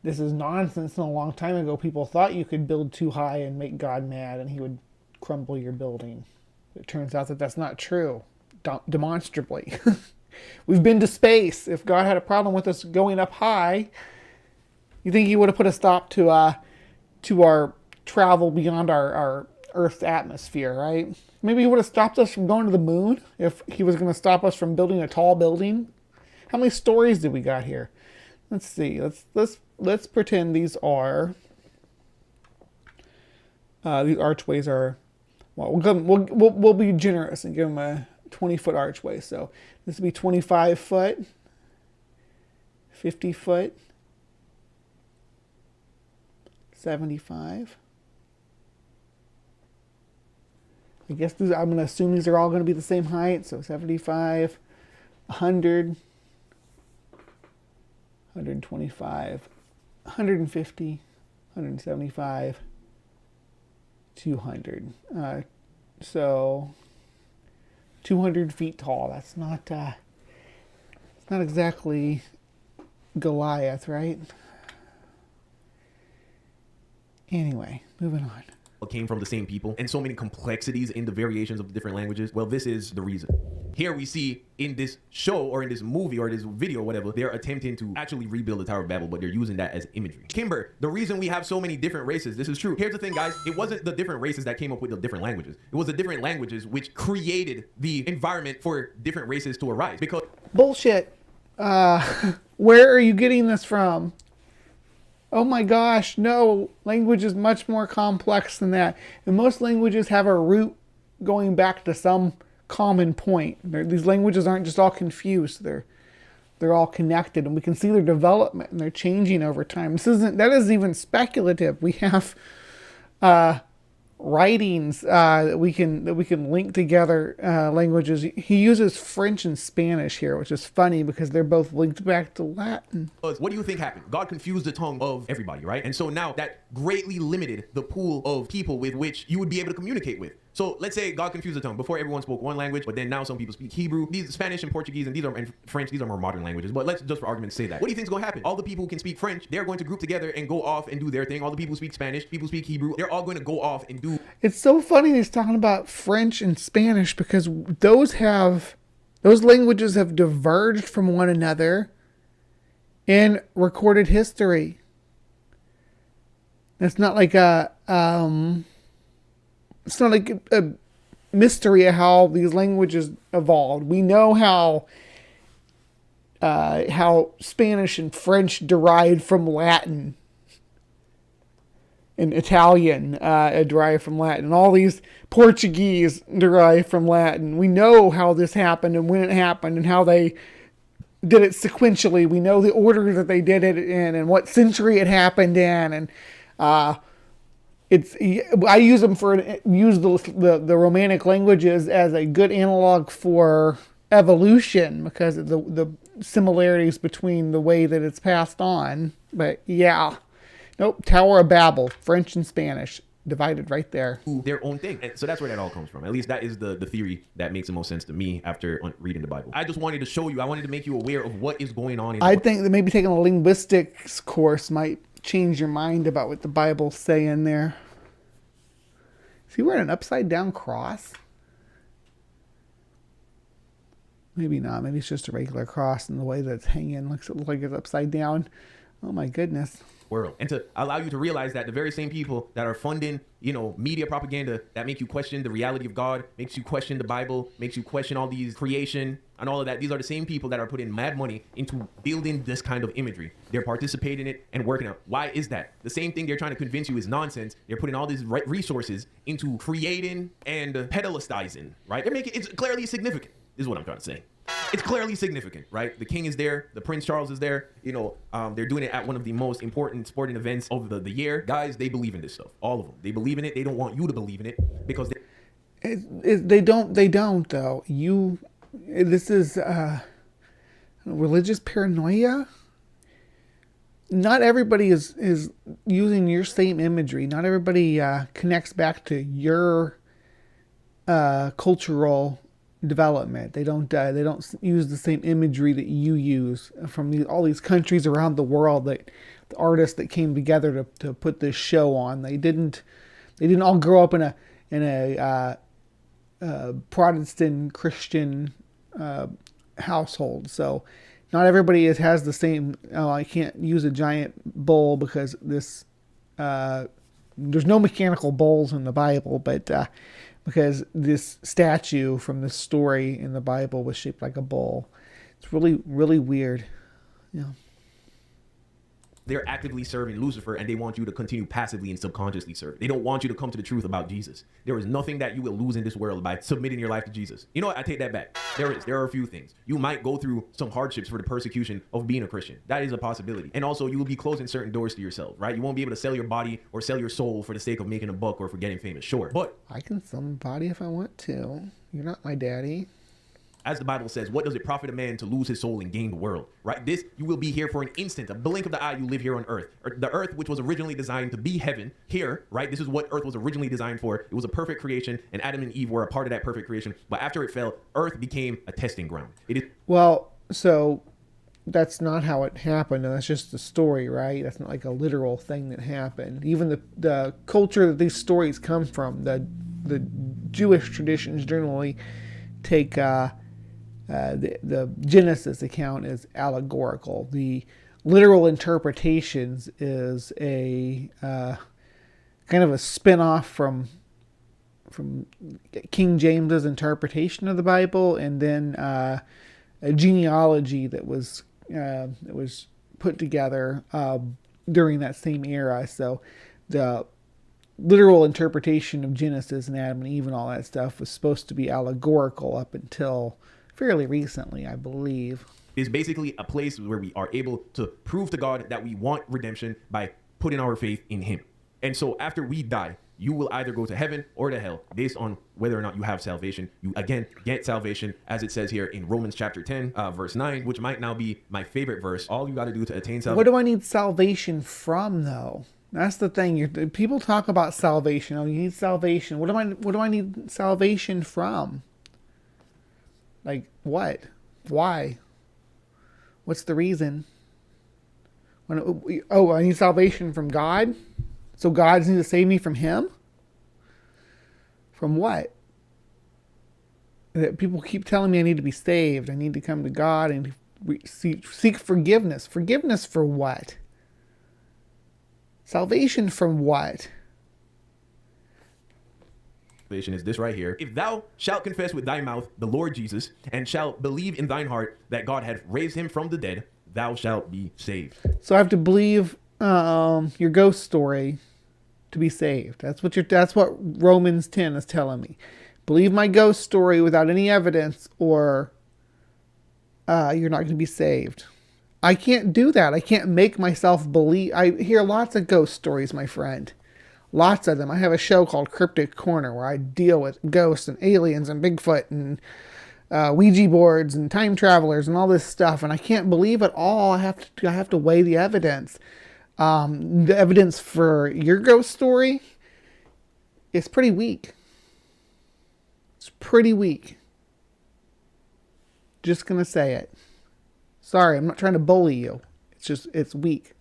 this is nonsense. And a long time ago, people thought you could build too high and make God mad and he would crumble your building. It turns out that that's not true, demonstrably. We've been to space. If God had a problem with us going up high, you think he would have put a stop to our travel beyond our Earth's atmosphere, right? Maybe he would have stopped us from going to the moon if he was going to stop us from building a tall building. How many stories do we got here? Let's see. Let's pretend these are these archways are. Well, we'll be generous and give them a 20-foot archway. So this would be 25 foot, 50 foot, 75. I guess I'm going to assume these are all going to be the same height. So 75, 100, 125, 150, 175, 200. So 200 feet tall. That's not it's not exactly Goliath, right? Anyway, moving on. Came from the same people, and so many complexities in the variations of the different languages. Well, this is the reason. Here we see in this show or in this movie or this video or whatever, they're attempting to actually rebuild the Tower of Babel, but they're using that as imagery. Kimber, the reason we have so many different races, this is true. Here's the thing, guys. It wasn't the different races that came up with the different languages. It was the different languages which created the environment for different races to arise. Because bullshit. Where are you getting this from? Oh my gosh, no. Language is much more complex than that. And most languages have a root going back to some common point. These languages aren't just all confused. They're all connected, and we can see their development, and they're changing over time. That isn't even speculative. We have writings that we can link together languages. He uses French and Spanish here, which is funny because they're both linked back to Latin. What do you think happened? God confused the tongue of everybody, right? And so now that greatly limited the pool of people with which you would be able to communicate with. So let's say God confused the tongue. Before, everyone spoke one language, but then now some people speak Hebrew. These Spanish and Portuguese and French, these are more modern languages. But let's just for argument's say that. What do you think is going to happen? All the people who can speak French, they're going to group together and go off and do their thing. All the people who speak Spanish, people who speak Hebrew, they're all going to go off and do. It's so funny he's talking about French and Spanish because those languages have diverged from one another in recorded history. It's not like a mystery of how these languages evolved. We know how Spanish and French derived from Latin, and Italian derived from Latin, and all these Portuguese derived from Latin. We know how this happened and when it happened and how they did it sequentially. We know the order that they did it in and what century it happened in, and I use the Romanic languages as a good analog for evolution because of the similarities between the way that it's passed on. But yeah, nope, Tower of Babel, French and Spanish divided right there. Their own thing. And so that's where that all comes from. At least that is the theory that makes the most sense to me after reading the Bible. I just wanted to show you, I wanted to make you aware of what is going on. I think that maybe taking a linguistics course might change your mind about what the Bible's saying there. Is he wearing an upside down cross? Maybe not. Maybe it's just a regular cross, and the way that it's hanging looks like it's upside down. Oh my goodness. World. And to allow you to realize that the very same people that are funding, media propaganda that make you question the reality of God, makes you question the Bible, makes you question all these creation and all of that. These are the same people that are putting mad money into building this kind of imagery. They're participating in it and working out. Why is that? The same thing they're trying to convince you is nonsense. They're putting all these resources into creating and pedestalizing, right? They're making it's clearly significant. This is what I'm trying to say. It's clearly significant, right? The king is there. The Prince Charles is there. They're doing it at one of the most important sporting events of the year. Guys, they believe in this stuff. All of them. They believe in it. They don't want you to believe in it because they don't though. This is religious paranoia. Not everybody is using your same imagery. Not everybody connects back to your cultural development. They don't use the same imagery that you use from all these countries around the world. That the artists that came together to put this show on, they didn't all grow up in a Protestant Christian household. So not everybody has the same, oh, I can't use a giant bowl because this, there's no mechanical bowls in the Bible, but because this statue from this story in the Bible was shaped like a bowl. It's really, really weird. Yeah. They're actively serving Lucifer, and they want you to continue passively and subconsciously serve. They don't want you to come to the truth about Jesus. There is nothing that you will lose in this world by submitting your life to Jesus. You know what? I take that back. There are a few things. You might go through some hardships for the persecution of being a Christian. That is a possibility. And also, you will be closing certain doors to yourself, right? You won't be able to sell your body or sell your soul for the sake of making a buck or for getting famous. Sure. But I can sell my body if I want to. You're not my daddy. as the Bible says, what does it profit a man to lose his soul and gain the world, right? This, you will be here for an instant, a blink of the eye, you live here on earth. The earth, which was originally designed to be heaven, here, right? This is what earth was originally designed for. It was a perfect creation, and Adam and Eve were a part of that perfect creation. But after it fell, earth became a testing ground. It is. Well, so that's not how it happened, and that's just the story, right? That's not like a literal thing that happened. Even the culture that these stories come from, the Jewish traditions generally take the Genesis account as allegorical. The literal interpretations is a kind of a spin-off from King James's interpretation of the Bible, and then a genealogy that was put together during that same era. So the literal interpretation of Genesis and Adam and Eve and all that stuff was supposed to be allegorical up until fairly recently, I believe. It's basically a place where we are able to prove to God that we want redemption by putting our faith in Him. And so after we die, you will either go to heaven or to hell based on whether or not you have salvation. You, again, get salvation, as it says here in Romans chapter 10, verse 9, which might now be my favorite verse. All you got to do to attain salvation. What do I need salvation from, though? That's the thing. People talk about salvation. Oh, you need salvation. What do I need salvation from? Like, what? Why? What's the reason? I need salvation from God? So God needs to save me from Him? From what? That people keep telling me I need to be saved. I need to come to God and seek forgiveness. Forgiveness for what? Salvation from what? Salvation is this right here. If thou shalt confess with thy mouth the Lord Jesus, and shalt believe in thine heart that God hath raised him from the dead, thou shalt be saved. So I have to believe your ghost story to be saved. That's what Romans 10 is telling me. Believe my ghost story without any evidence, or you're not going to be saved. I can't do that. I can't make myself believe. I hear lots of ghost stories, my friend. Lots of them. I have a show called CryptoCorner where I deal with ghosts and aliens and Bigfoot and Ouija boards and time travelers and all this stuff, and I can't believe it all. I have to weigh the evidence. The evidence for your ghost story is pretty weak. It's pretty weak. Just gonna say it. Sorry, I'm not trying to bully you. It's weak.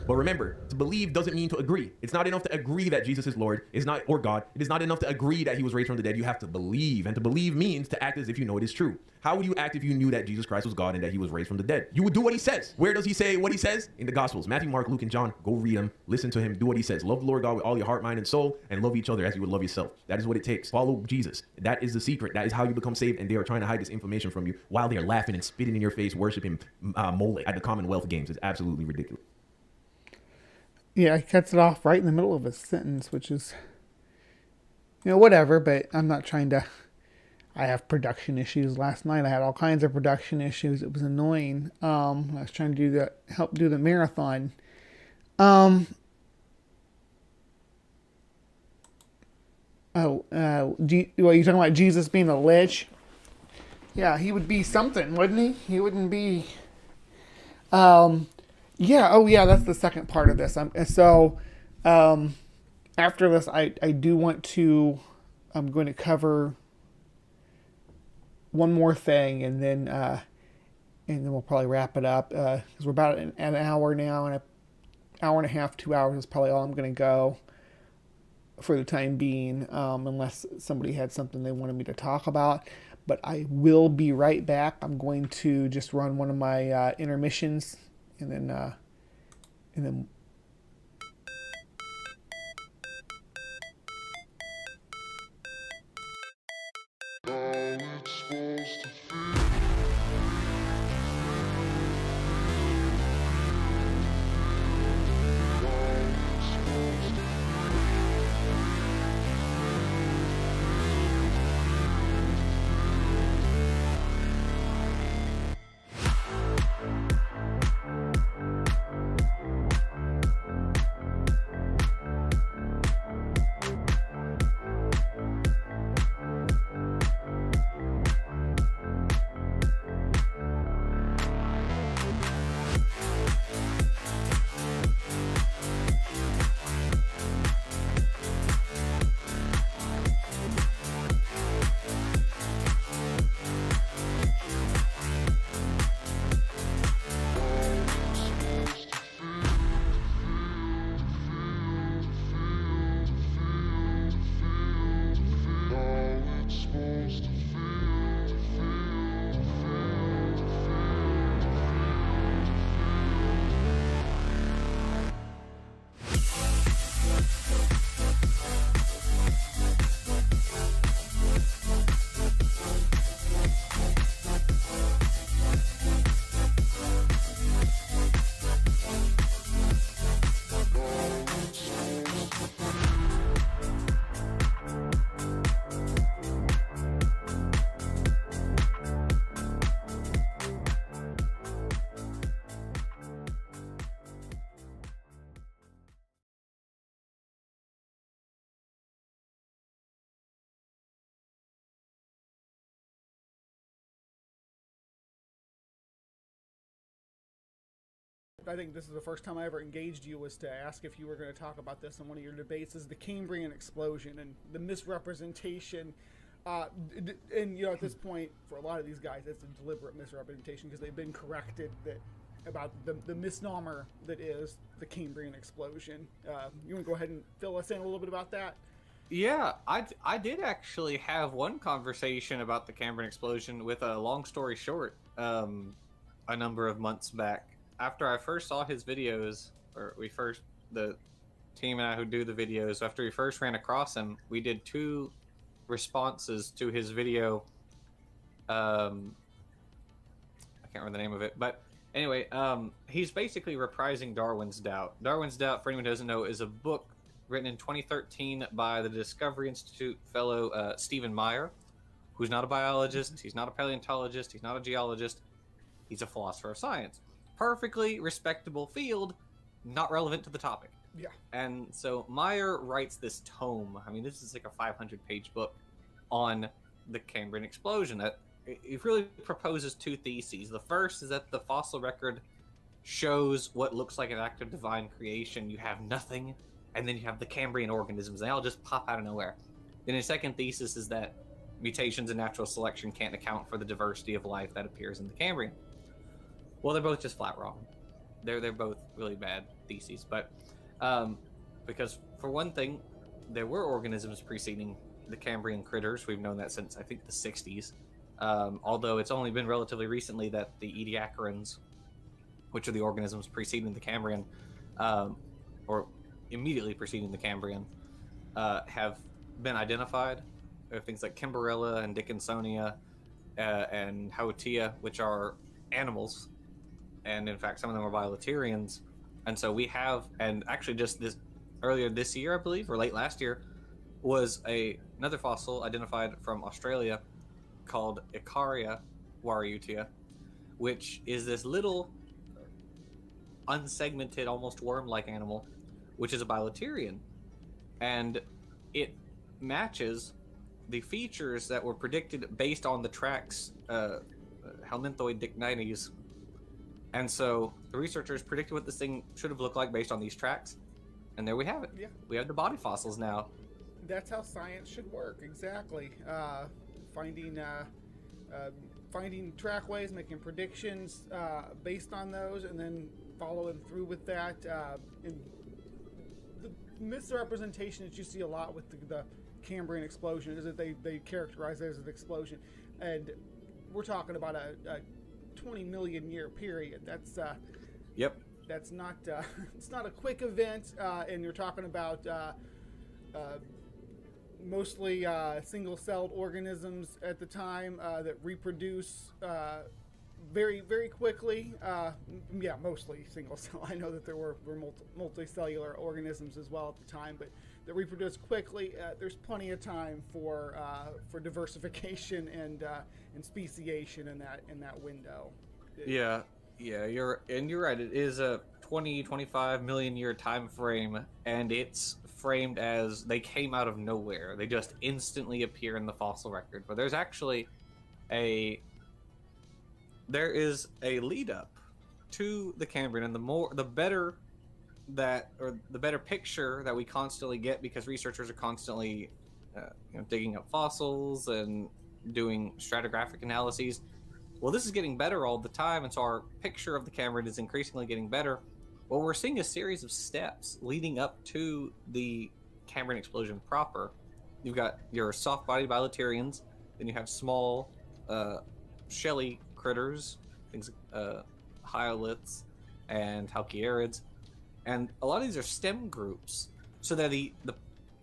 But remember, to believe doesn't mean to agree. It's not enough to agree that Jesus is Lord, or God. It is not enough to agree that he was raised from the dead. You have to believe. And to believe means to act as if you know it is true. How would you act if you knew that Jesus Christ was God and that he was raised from the dead? You would do what he says. Where does he say what he says? In the Gospels. Matthew, Mark, Luke, and John. Go read them. Listen to him. Do what he says. Love the Lord God with all your heart, mind, and soul, and love each other as you would love yourself. That is what it takes. Follow Jesus. That is the secret. That is how you become saved, and they are trying to hide this information from you while they are laughing and spitting in your face, worshiping Molech at the Commonwealth Games. It's absolutely ridiculous. Yeah, he cuts it off right in the middle of a sentence, which is, whatever, but I'm not trying to. I have production issues. Last night I had all kinds of production issues. It was annoying. I was trying to help do the marathon. Are you talking about Jesus being a lich? Yeah, he would be something, wouldn't he? He wouldn't be. Yeah, oh yeah, that's the second part of this. After this, I do want to, I'm going to cover one more thing, and then we'll probably wrap it up, because we're about an hour now, and an hour and a half, 2 hours is probably all I'm going to go for the time being, unless somebody had something they wanted me to talk about. But I will be right back. I'm going to just run one of my intermissions, and then. I think this is the first time I ever engaged you was to ask if you were going to talk about this in one of your debates, is the Cambrian explosion and the misrepresentation. And you know, at this point, for a lot of these guys, it's a deliberate misrepresentation because they've been corrected about the misnomer that is the Cambrian explosion. You want to go ahead and fill us in a little bit about that? Yeah, I did actually have one conversation about the Cambrian explosion with a long story short a number of months back. After I first saw his videos, or the team and I who do the videos, after we first ran across him, we did 2 responses to his video. I can't remember the name of it, but anyway, he's basically reprising Darwin's Doubt. Darwin's Doubt, for anyone who doesn't know, is a book written in 2013 by the Discovery Institute fellow Stephen Meyer, who's not a biologist, he's not a paleontologist, he's not a geologist, he's a philosopher of science. Perfectly respectable field, not relevant to the topic. Yeah. And so Meyer writes this tome. I mean, this is like a 500-page book on the Cambrian explosion that it really proposes 2 theses. The first is that the fossil record shows what looks like an act of divine creation. You have nothing, and then you have the Cambrian organisms. They all just pop out of nowhere. Then his second thesis is that mutations and natural selection can't account for the diversity of life that appears in the Cambrian. Well, they're both just flat wrong. They're both really bad theses, but because for one thing, there were organisms preceding the Cambrian critters. We've known that since I think the 60s. Although it's only been relatively recently that the Ediacarans, which are the organisms preceding the Cambrian, or immediately preceding the Cambrian, have been identified. There are things like Kimberella and Dickinsonia and Hautia, which are animals. And in fact, some of them are bilaterians. And so we have, and actually just earlier this year, I believe, or late last year, was another fossil identified from Australia called Icaria wariutia, which is this little unsegmented, almost worm-like animal, which is a bilaterian. And it matches the features that were predicted based on the tracks Helminthoid dicnites. And so the researchers predicted what this thing should have looked like based on these tracks. And there we have it. Yeah. We have the body fossils now. That's how science should work, exactly. Finding trackways, making predictions based on those, and then following through with that. And misrepresentation that you see a lot with the Cambrian explosion is that they characterize it as an explosion, and we're talking about a 20 million year period. That's Yep. That's not it's not a quick event, and you're talking about mostly single-celled organisms at the time that reproduce very, very quickly. Yeah, mostly single-cell. I know that there were multicellular organisms as well at the time, but that reproduce quickly. There's plenty of time for diversification and speciation in that window. Yeah, you're right. It is a 25 million year time frame, and it's framed as they came out of nowhere. They just instantly appear in the fossil record. But there's actually there is a lead up to the Cambrian, and the better picture that we constantly get, because researchers are constantly digging up fossils and doing stratigraphic analyses. Well, this is getting better all the time, and so our picture of the Cambrian is increasingly getting better. Well, we're seeing a series of steps leading up to the Cambrian explosion proper. You've got your soft-bodied bilaterians, then you have small, shelly critters, things hyoliths and halkyarids, and a lot of these are stem groups. So they're the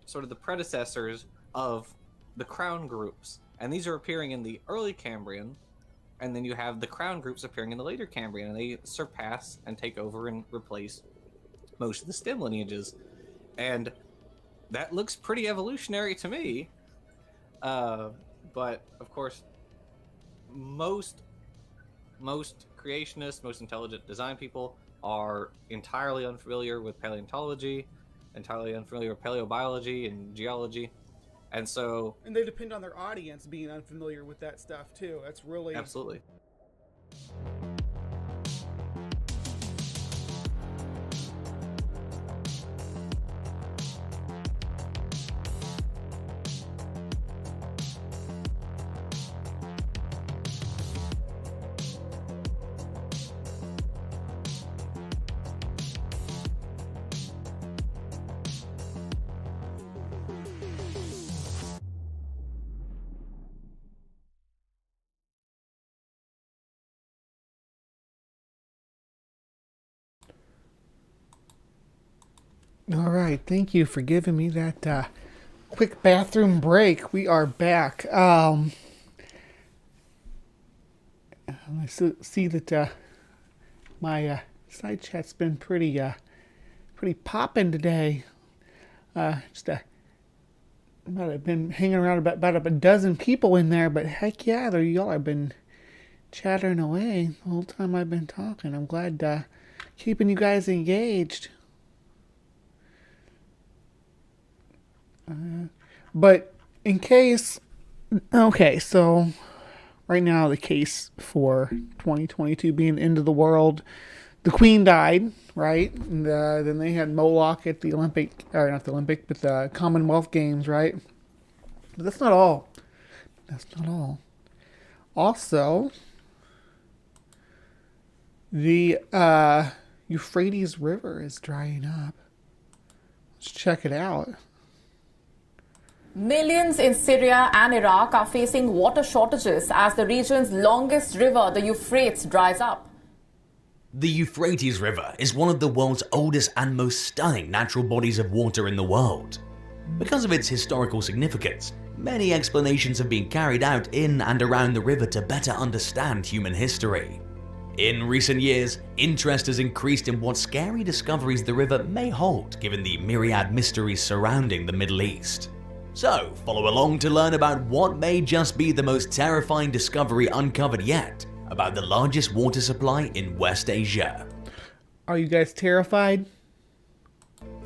sort of the predecessors of the crown groups, and these are appearing in the early Cambrian. And then you have the crown groups appearing in the later Cambrian, and they surpass and take over and replace most of the stem lineages. And that looks pretty evolutionary to me. But, of course, most creationists, most intelligent design people are entirely unfamiliar with paleontology, entirely unfamiliar with paleobiology and geology. And they depend on their audience being unfamiliar with that stuff too. That's really absolutely. All right, thank you for giving me that quick bathroom break. We are back. I see that my side chat's been pretty popping today. I've been hanging around about a dozen people in there, but heck yeah, y'all have been chattering away the whole time I've been talking. I'm glad keeping you guys engaged. But in case, okay, so right now the case for 2022 being the end of the world, the Queen died, right? And then they had Moloch at the Olympic, or not the Olympic, but the Commonwealth Games, right? But that's not all. That's not all. Also, the Euphrates River is drying up. Let's check it out. Millions in Syria and Iraq are facing water shortages as the region's longest river, the Euphrates, dries up. The Euphrates River is one of the world's oldest and most stunning natural bodies of water in the world. Because of its historical significance, many explanations have been carried out in and around the river to better understand human history. In recent years, interest has increased in what scary discoveries the river may hold given the myriad mysteries surrounding the Middle East. So, follow along to learn about what may just be the most terrifying discovery uncovered yet about the largest water supply in West Asia. Are you guys terrified?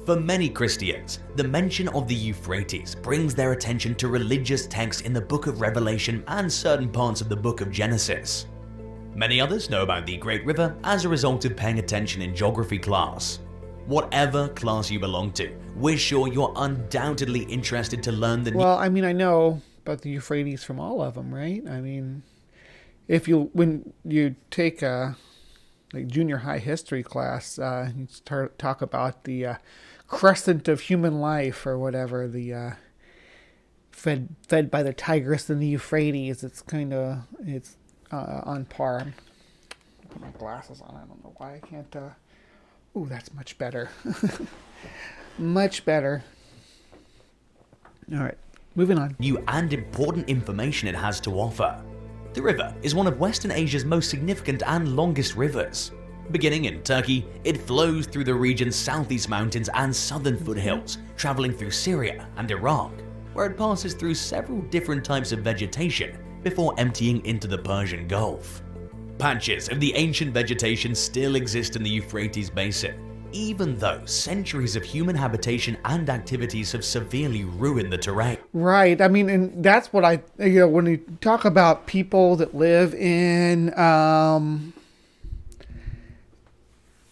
For many Christians, the mention of the Euphrates brings their attention to religious texts in the Book of Revelation and certain parts of the Book of Genesis. Many others know about the Great River as a result of paying attention in geography class. Whatever class you belong to, we're sure you're undoubtedly interested to learn the... Well, I mean, I know about the Euphrates from all of them, right? I mean, when you take a junior high history class, you talk about the crescent of human life or whatever, the fed by the Tigris and the Euphrates. It's on par. Put my glasses on. I don't know why I can't. Ooh, that's much better. Much better. All right, moving on. New and important information it has to offer. The river is one of Western Asia's most significant and longest rivers. Beginning in Turkey, it flows through the region's southeast mountains and southern foothills, traveling through Syria and Iraq, where it passes through several different types of vegetation before emptying into the Persian Gulf. Patches of the ancient vegetation still exist in the Euphrates basin, even though centuries of human habitation and activities have severely ruined the terrain. Right. I mean, and that's what when you talk about people that live in,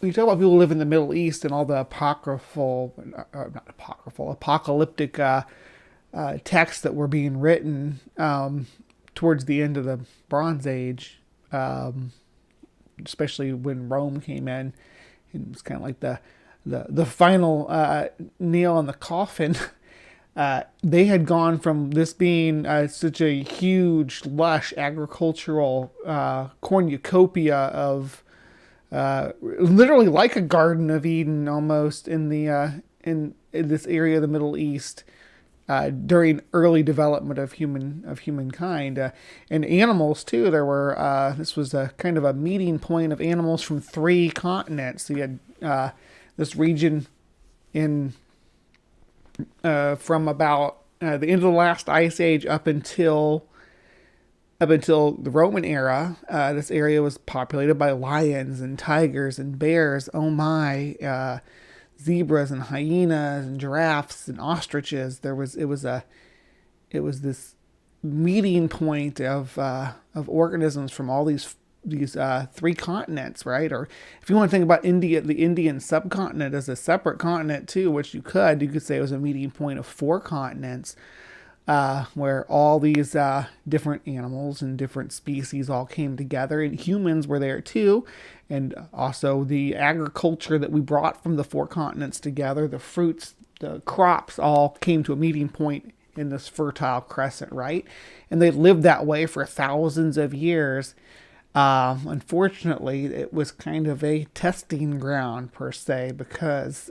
when you talk about people who live in the Middle East and all the apocalyptic texts that were being written towards the end of the Bronze Age, especially when Rome came in, it was kind of like the final nail in the coffin. They had gone from this being such a huge, lush agricultural cornucopia of literally like a Garden of Eden almost in the in this area of the Middle East. During early development of humankind, and animals too. There were this was a kind of a meeting point of animals from 3 continents. So you had this region in from about the end of the last ice age up until the Roman era. This area was populated by lions and tigers and bears. Oh my. Zebras and hyenas and giraffes and ostriches. It was this meeting point of organisms from all these 3 continents, right? Or if you want to think about India, the Indian subcontinent as a separate continent too, which you could say it was a meeting point of 4 continents, where all these different animals and different species all came together, and humans were there too. And also the agriculture that we brought from the 4 continents together, the fruits, the crops all came to a meeting point in this fertile crescent, right? And they lived that way for thousands of years. Unfortunately, it was kind of a testing ground per se, because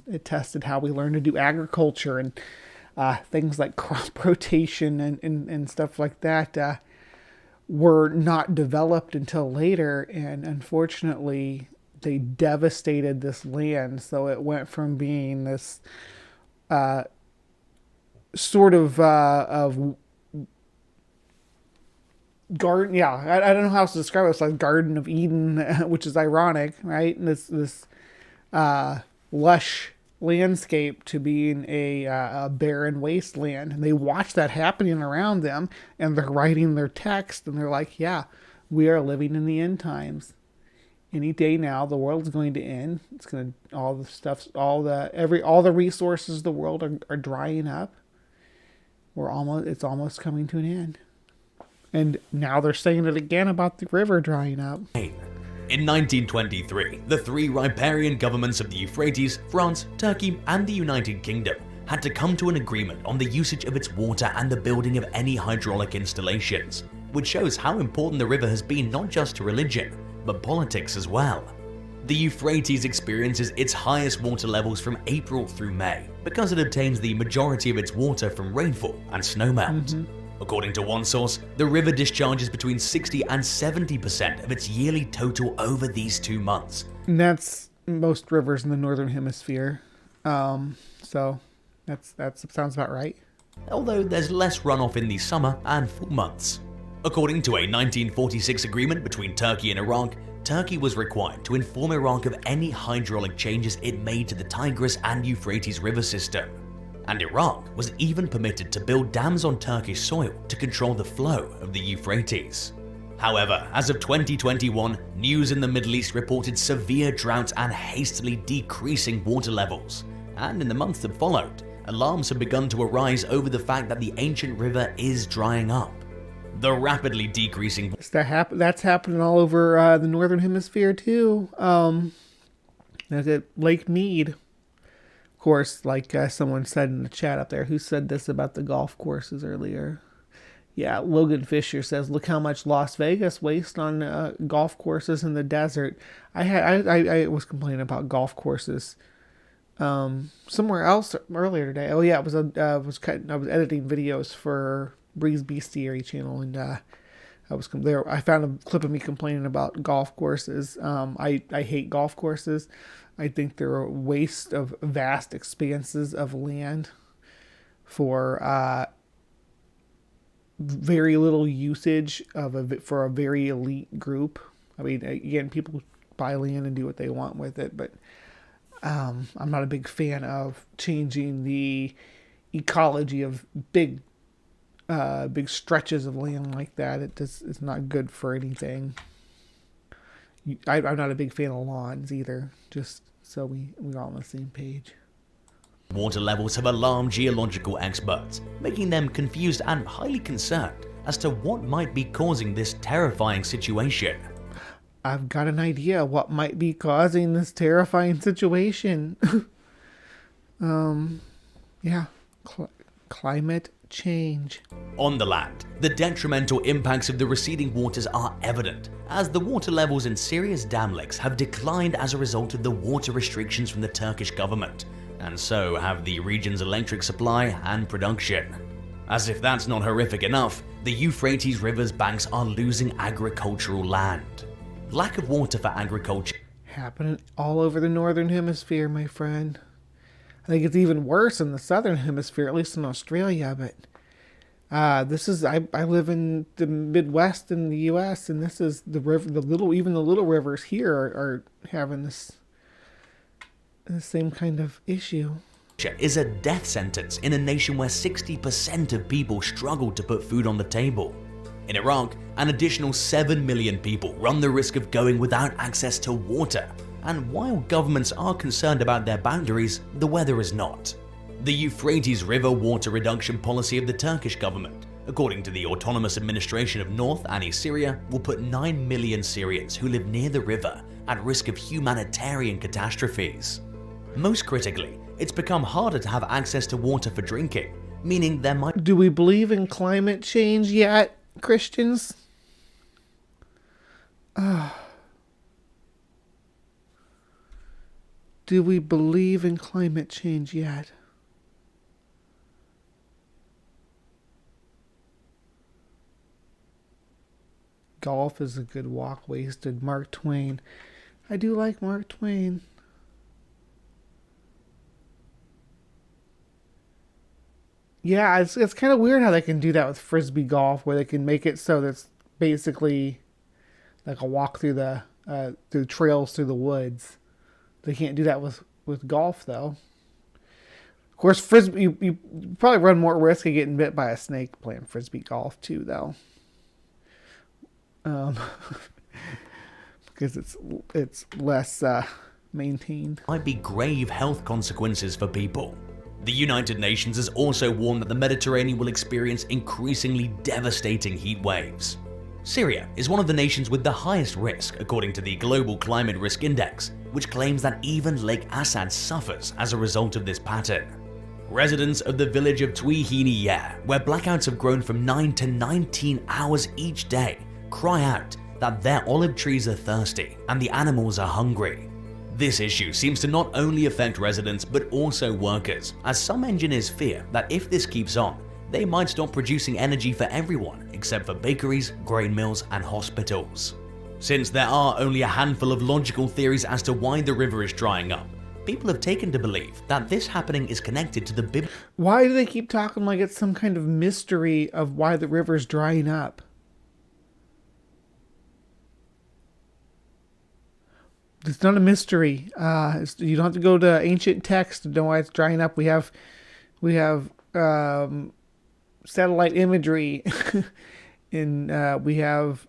it tested how we learned to do agriculture, and things like crop rotation and stuff like that were not developed until later, and unfortunately they devastated this land. So it went from being this sort of garden, I don't know how else to describe it. It's like Garden of Eden, which is ironic, right? And this lush landscape to being a barren wasteland, and they watch that happening around them, and they're writing their text, and they're like, yeah, we are living in the end times. Any day now, the world's going to end. It's going to, all the resources of the world are drying up. It's almost coming to an end. And now they're saying it again about the river drying up. In 1923, the 3 riparian governments of the Euphrates, France, Turkey, and the United Kingdom had to come to an agreement on the usage of its water and the building of any hydraulic installations, which shows how important the river has been not just to religion, but politics as well. The Euphrates experiences its highest water levels from April through May, because it obtains the majority of its water from rainfall and snowmelt. According to one source, the river discharges between 60 and 70% of its yearly total over these 2 months. And that's most rivers in the Northern Hemisphere. So that sounds about right. Although there's less runoff in the summer and fall months. According to a 1946 agreement between Turkey and Iraq, Turkey was required to inform Iraq of any hydraulic changes it made to the Tigris and Euphrates river system. And Iraq was even permitted to build dams on Turkish soil to control the flow of the Euphrates. However, as of 2021, news in the Middle East reported severe droughts and hastily decreasing water levels. And in the months that followed, alarms have begun to arise over the fact that the ancient river is drying up. The rapidly decreasing... That's happening all over the Northern Hemisphere too. At Lake Mead. Of course, like someone said in the chat up there, who said this about the golf courses earlier? Yeah, Logan Fisher says, look how much Las Vegas wastes on golf courses in the desert. I was complaining about golf courses somewhere else earlier today. Oh yeah, I was editing videos for Breeze Bestiary channel, and I found a clip of me complaining about golf courses. I hate golf courses. I think they're a waste of vast expanses of land for very little usage for a very elite group. I mean, again, people buy land and do what they want with it, but I'm not a big fan of changing the ecology of big stretches of land like that. It's not good for anything. I'm not a big fan of lawns either, just so we're all on the same page. Water levels have alarmed geological experts, making them confused and highly concerned as to what might be causing this terrifying situation. I've got an idea what might be causing this terrifying situation. Climate change. On the land, the detrimental impacts of the receding waters are evident, as the water levels in serious dam lakes have declined as a result of the water restrictions from the Turkish government, and so have the region's electric supply and production. As if that's not horrific enough, the Euphrates River's banks are losing agricultural land. Lack of water for agriculture Happening all over the northern hemisphere, my friend. I think it's even worse in the southern hemisphere, at least in Australia, but I live in the Midwest in the US, and this is the river, even the little rivers here are having the same kind of issue. is a death sentence in a nation where 60% of people struggle to put food on the table. In Iraq, an additional 7 million people run the risk of going without access to water, and while governments are concerned about their boundaries, the weather is not. The Euphrates River water reduction policy of the Turkish government, according to the Autonomous Administration of North and East Syria, will put 9 million Syrians who live near the river at risk of humanitarian catastrophes. Most critically, it's become harder to have access to water for drinking, meaning there might... Do we believe in climate change yet, Christians? Do we believe in climate change yet? Golf is a good walk wasted. Mark Twain. I do like Mark Twain. Yeah, it's kind of weird how they can do that with frisbee golf, where they can make it so that's basically like a walk through the trails through the woods. They can't do that with golf, though. Of course, frisbee you probably run more risk of getting bit by a snake playing frisbee golf too, though. Because it's less maintained. Might be grave health consequences for people. The United Nations has also warned that the Mediterranean will experience increasingly devastating heat waves. Syria is one of the nations with the highest risk, according to the Global Climate Risk Index, which claims that even Lake Assad suffers as a result of this pattern. Residents of the village of Tuihiniya, where blackouts have grown from 9 to 19 hours each day, cry out that their olive trees are thirsty and the animals are hungry. This issue seems to not only affect residents but also workers, as some engineers fear that if this keeps on, they might stop producing energy for everyone except for bakeries, grain mills, and hospitals. Since there are only a handful of logical theories as to why the river is drying up, people have taken to believe that this happening is connected to the biblical... Why do they keep talking like it's some kind of mystery of why the river's drying up? It's not a mystery. You don't have to go to ancient texts to know why it's drying up. We have satellite imagery, and we have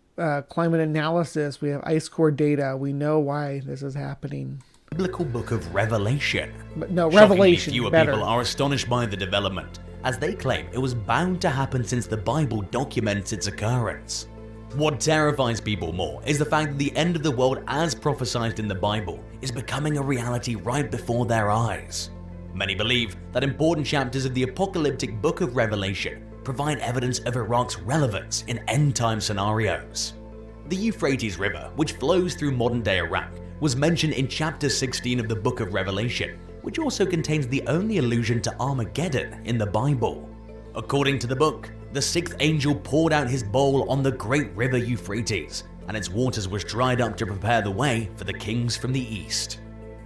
climate analysis. We have ice core data. We know why this is happening. Biblical book of Revelation. But no, Revelation. Fewer better. People are astonished by the development, as they claim it was bound to happen since the Bible documents its occurrence. What terrifies people more is the fact that the end of the world as prophesied in the Bible is becoming a reality right before their eyes. Many believe that important chapters of the apocalyptic Book of Revelation provide evidence of Iraq's relevance in end-time scenarios. The Euphrates River, which flows through modern-day Iraq, was mentioned in chapter 16 of the Book of Revelation, which also contains the only allusion to Armageddon in the Bible. According to the book, the sixth angel poured out his bowl on the great river Euphrates, and its waters was dried up to prepare the way for the kings from the east.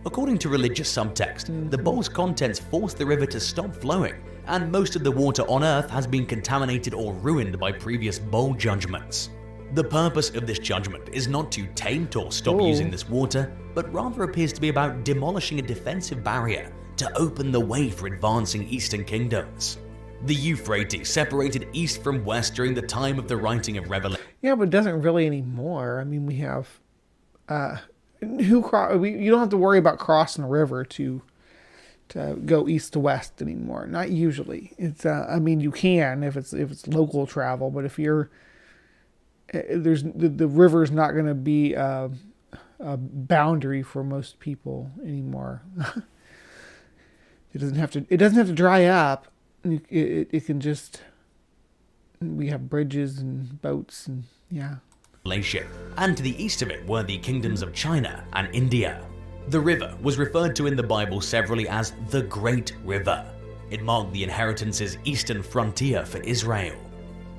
According to religious subtext, the bowl's contents forced the river to stop flowing, and most of the water on Earth has been contaminated or ruined by previous bowl judgments. The purpose of this judgment is not to taint or stop using this water, but rather appears to be about demolishing a defensive barrier to open the way for advancing eastern kingdoms. The Euphrates separated east from west during the time of the writing of Revelation. Yeah, but it doesn't really anymore. I mean, we have you don't have to worry about crossing the river to go east to west anymore. Not usually. It's I mean, you can if it's local travel, but if you're the river's not going to be a boundary for most people anymore. It doesn't have to dry up. It can just, we have bridges and boats and yeah. And to the east of it were the kingdoms of China and India. The river was referred to in the Bible severally as the Great River. It marked the inheritance's eastern frontier for Israel.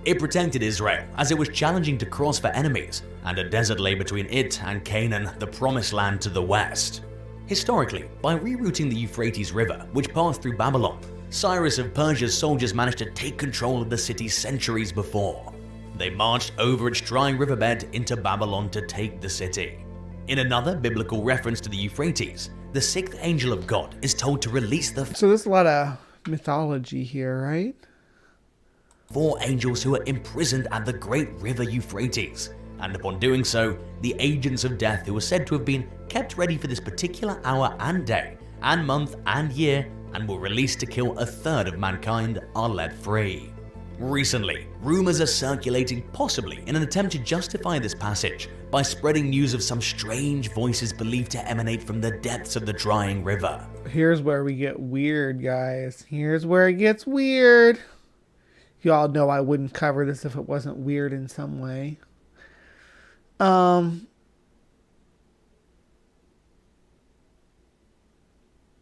It protected Israel as it was challenging to cross for enemies, and a desert lay between it and Canaan, the promised land to the west. Historically, by rerouting the Euphrates River, which passed through Babylon, Cyrus of Persia's soldiers managed to take control of the city centuries before. They marched over its dry riverbed into Babylon to take the city. In another biblical reference to the Euphrates, the sixth angel of God is told to release the So there's a lot of mythology here, right? 4 angels who are imprisoned at the great river Euphrates, and upon doing so, the agents of death who are said to have been kept ready for this particular hour and day, and month and year, and were released to kill a third of mankind are let free. Recently, rumors are circulating, possibly in an attempt to justify this passage, by spreading news of some strange voices believed to emanate from the depths of the drying river. Here's where we get weird, guys. Here's where it gets weird. Y'all know I wouldn't cover this if it wasn't weird in some way.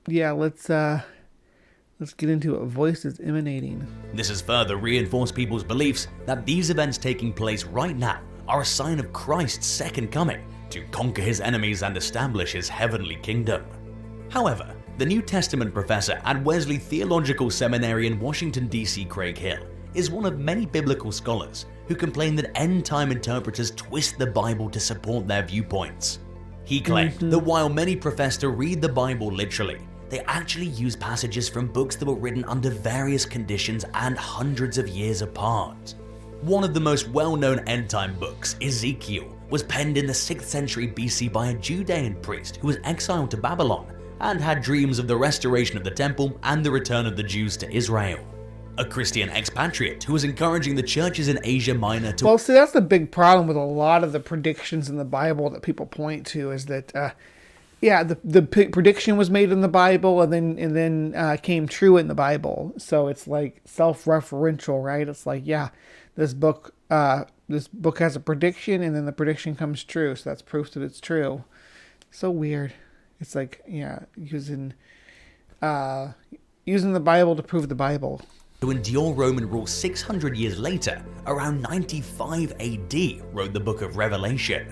Yeah, let's get into it. Voices emanating. This has further reinforced people's beliefs that these events taking place right now are a sign of Christ's second coming to conquer his enemies and establish his heavenly kingdom. However, the New Testament professor at Wesley Theological Seminary in Washington, D.C., Craig Hill, is one of many biblical scholars who complain that end-time interpreters twist the Bible to support their viewpoints. He claimed that while many profess to read the Bible literally, they actually use passages from books that were written under various conditions and hundreds of years apart. One of the most well-known end-time books, Ezekiel, was penned in the 6th century BC by a Judean priest who was exiled to Babylon and had dreams of the restoration of the temple and the return of the Jews to Israel. A Christian expatriate who was encouraging the churches in Asia Minor to... Well, see, that's the big problem with a lot of the predictions in the Bible that people point to is that, the prediction was made in the Bible and then came true in the Bible. So it's like self-referential, right? It's like, this book has a prediction and then the prediction comes true. So that's proof that it's true. So weird. It's like, using the Bible to prove the Bible. To endure Roman rule 600 years later, around 95 AD, wrote the Book of Revelation.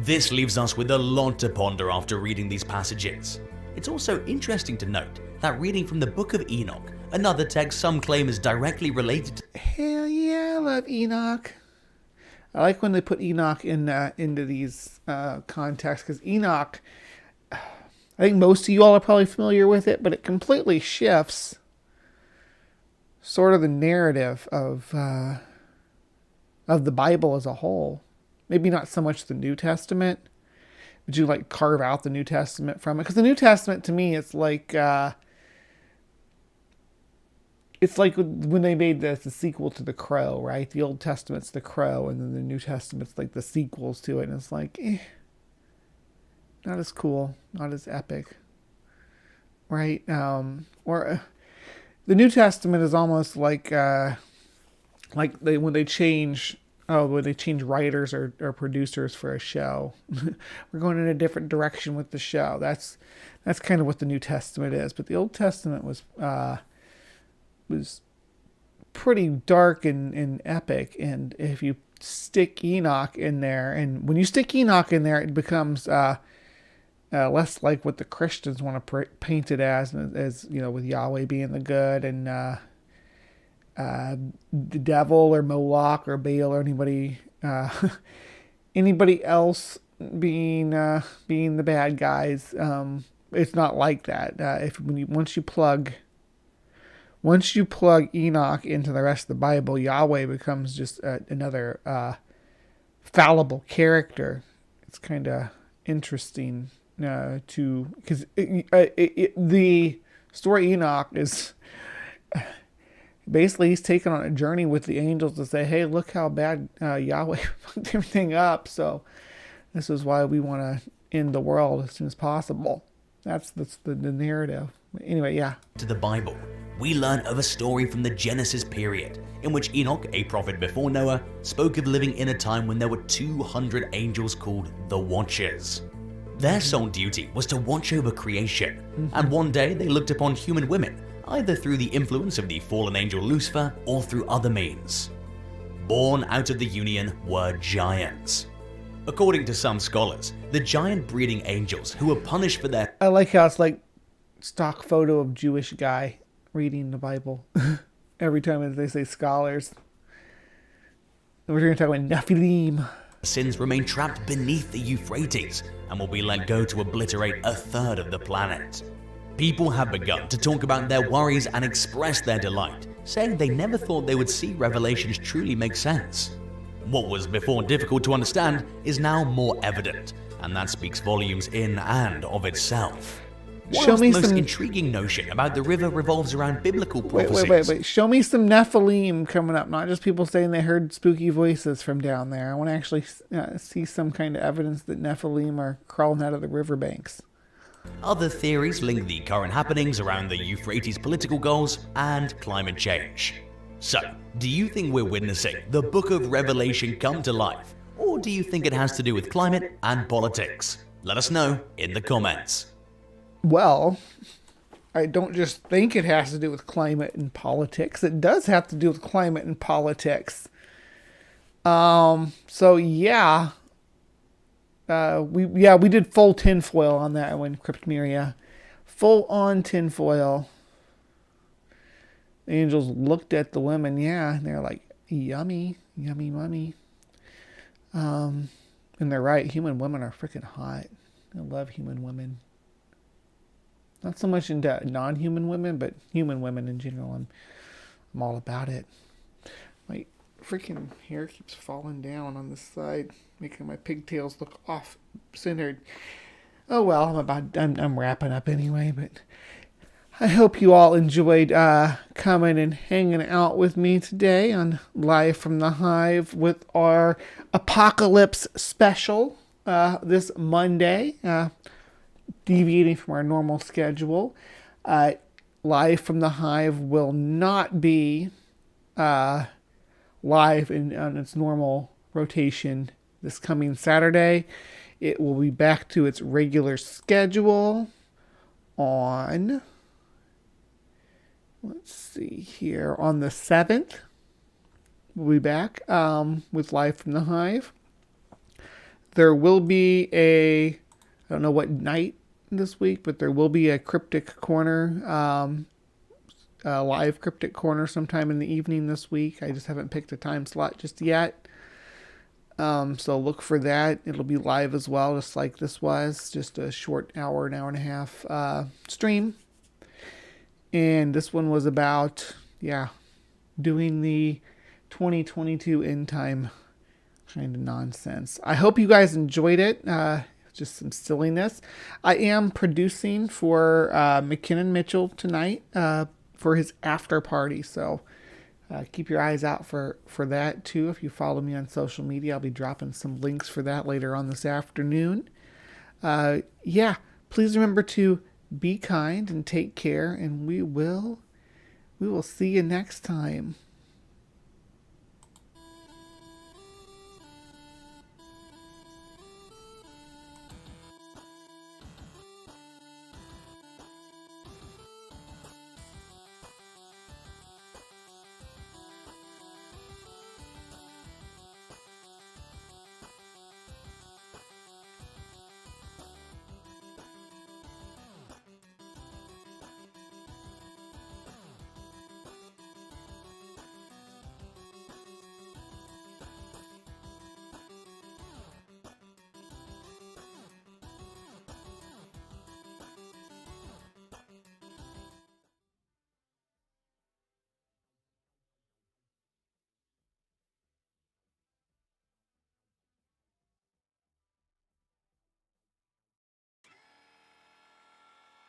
This leaves us with a lot to ponder after reading these passages. It's also interesting to note that reading from the Book of Enoch, another text some claim is directly related to... Hell yeah, I love Enoch. I like when they put Enoch into these contexts, because Enoch, I think most of you all are probably familiar with it, but it completely shifts sort of the narrative of the Bible as a whole. Maybe not so much the New Testament, but you like carve out the New Testament from it. Because the New Testament to me, it's like when they made the sequel to The Crow, right? The Old Testament's The Crow, and then the New Testament's like the sequels to it, and it's like, not as cool, not as epic. right? Or the New Testament is almost like when they change writers or producers for a show. We're going in a different direction with the show. That's kind of what the New Testament is. But the Old Testament was pretty dark and epic. And if you stick Enoch in there, and when you stick Enoch in there, it becomes less like what the Christians want to paint it as with Yahweh being the good and the devil or Moloch or Baal or anybody else being the bad guys. It's not like that. Once you plug Enoch into the rest of the Bible, Yahweh becomes just another fallible character. It's kind of interesting because the story Enoch is basically he's taken on a journey with the angels to say, hey, look how bad Yahweh fucked everything up. So this is why we want to end the world as soon as possible. That's the narrative. Anyway, yeah. To the Bible, we learn of a story from the Genesis period in which Enoch, a prophet before Noah, spoke of living in a time when there were 200 angels called the Watchers. Their sole duty was to watch over creation, and one day they looked upon human women, either through the influence of the fallen angel Lucifer or through other means. Born out of the union were giants. According to some scholars, the giant breeding angels who were punished for their... I like how it's like stock photo of Jewish guy reading the Bible every time they say scholars. We're going to talk about Nephilim. Sins remain trapped beneath the Euphrates and will be let go to obliterate a third of the planet. People have begun to talk about their worries and express their delight, saying they never thought they would see revelations truly make sense. What was before difficult to understand is now more evident, and that speaks volumes in and of itself. One most intriguing notion about the river revolves around biblical prophecies. Wait. Show me some Nephilim coming up, not just people saying they heard spooky voices from down there. I want to actually see some kind of evidence that Nephilim are crawling out of the riverbanks. Other theories link the current happenings around the Euphrates' political goals and climate change. So, do you think we're witnessing the Book of Revelation come to life? Or do you think it has to do with climate and politics? Let us know in the comments. Well, I don't just think it has to do with climate and politics. It does have to do with climate and politics. So yeah. We did full tinfoil on that one, Cryptomeria. Full on tinfoil. The angels looked at the women, and they're like, yummy, yummy, mummy. And they're right, human women are freaking hot. I love human women. Not so much into non-human women, but human women in general. I'm all about it. My freaking hair keeps falling down on this side, making my pigtails look off-centered. Oh well, I'm wrapping up anyway, but I hope you all enjoyed coming and hanging out with me today on Live from the Hive with our Apocalypse special this Monday. Deviating from our normal schedule. Live from the Hive will not be live on its normal rotation this coming Saturday. It will be back to its regular schedule on, let's see here, on the 7th. We'll be back with Live from the Hive. There will be I don't know what night this week, but there will be a Cryptic Corner, live Cryptic Corner sometime in the evening this week. I just haven't picked a time slot just yet. So look for that. It'll be live as well, just like this was. Just a short an hour and a half stream. And this one was about, doing the 2022 end time kind of nonsense. I hope you guys enjoyed it. Just some silliness. I am producing for McKinnon Mitchell tonight for his after party. So keep your eyes out for that too. If you follow me on social media, I'll be dropping some links for that later on this afternoon. Please remember to be kind and take care, and we will see you next time.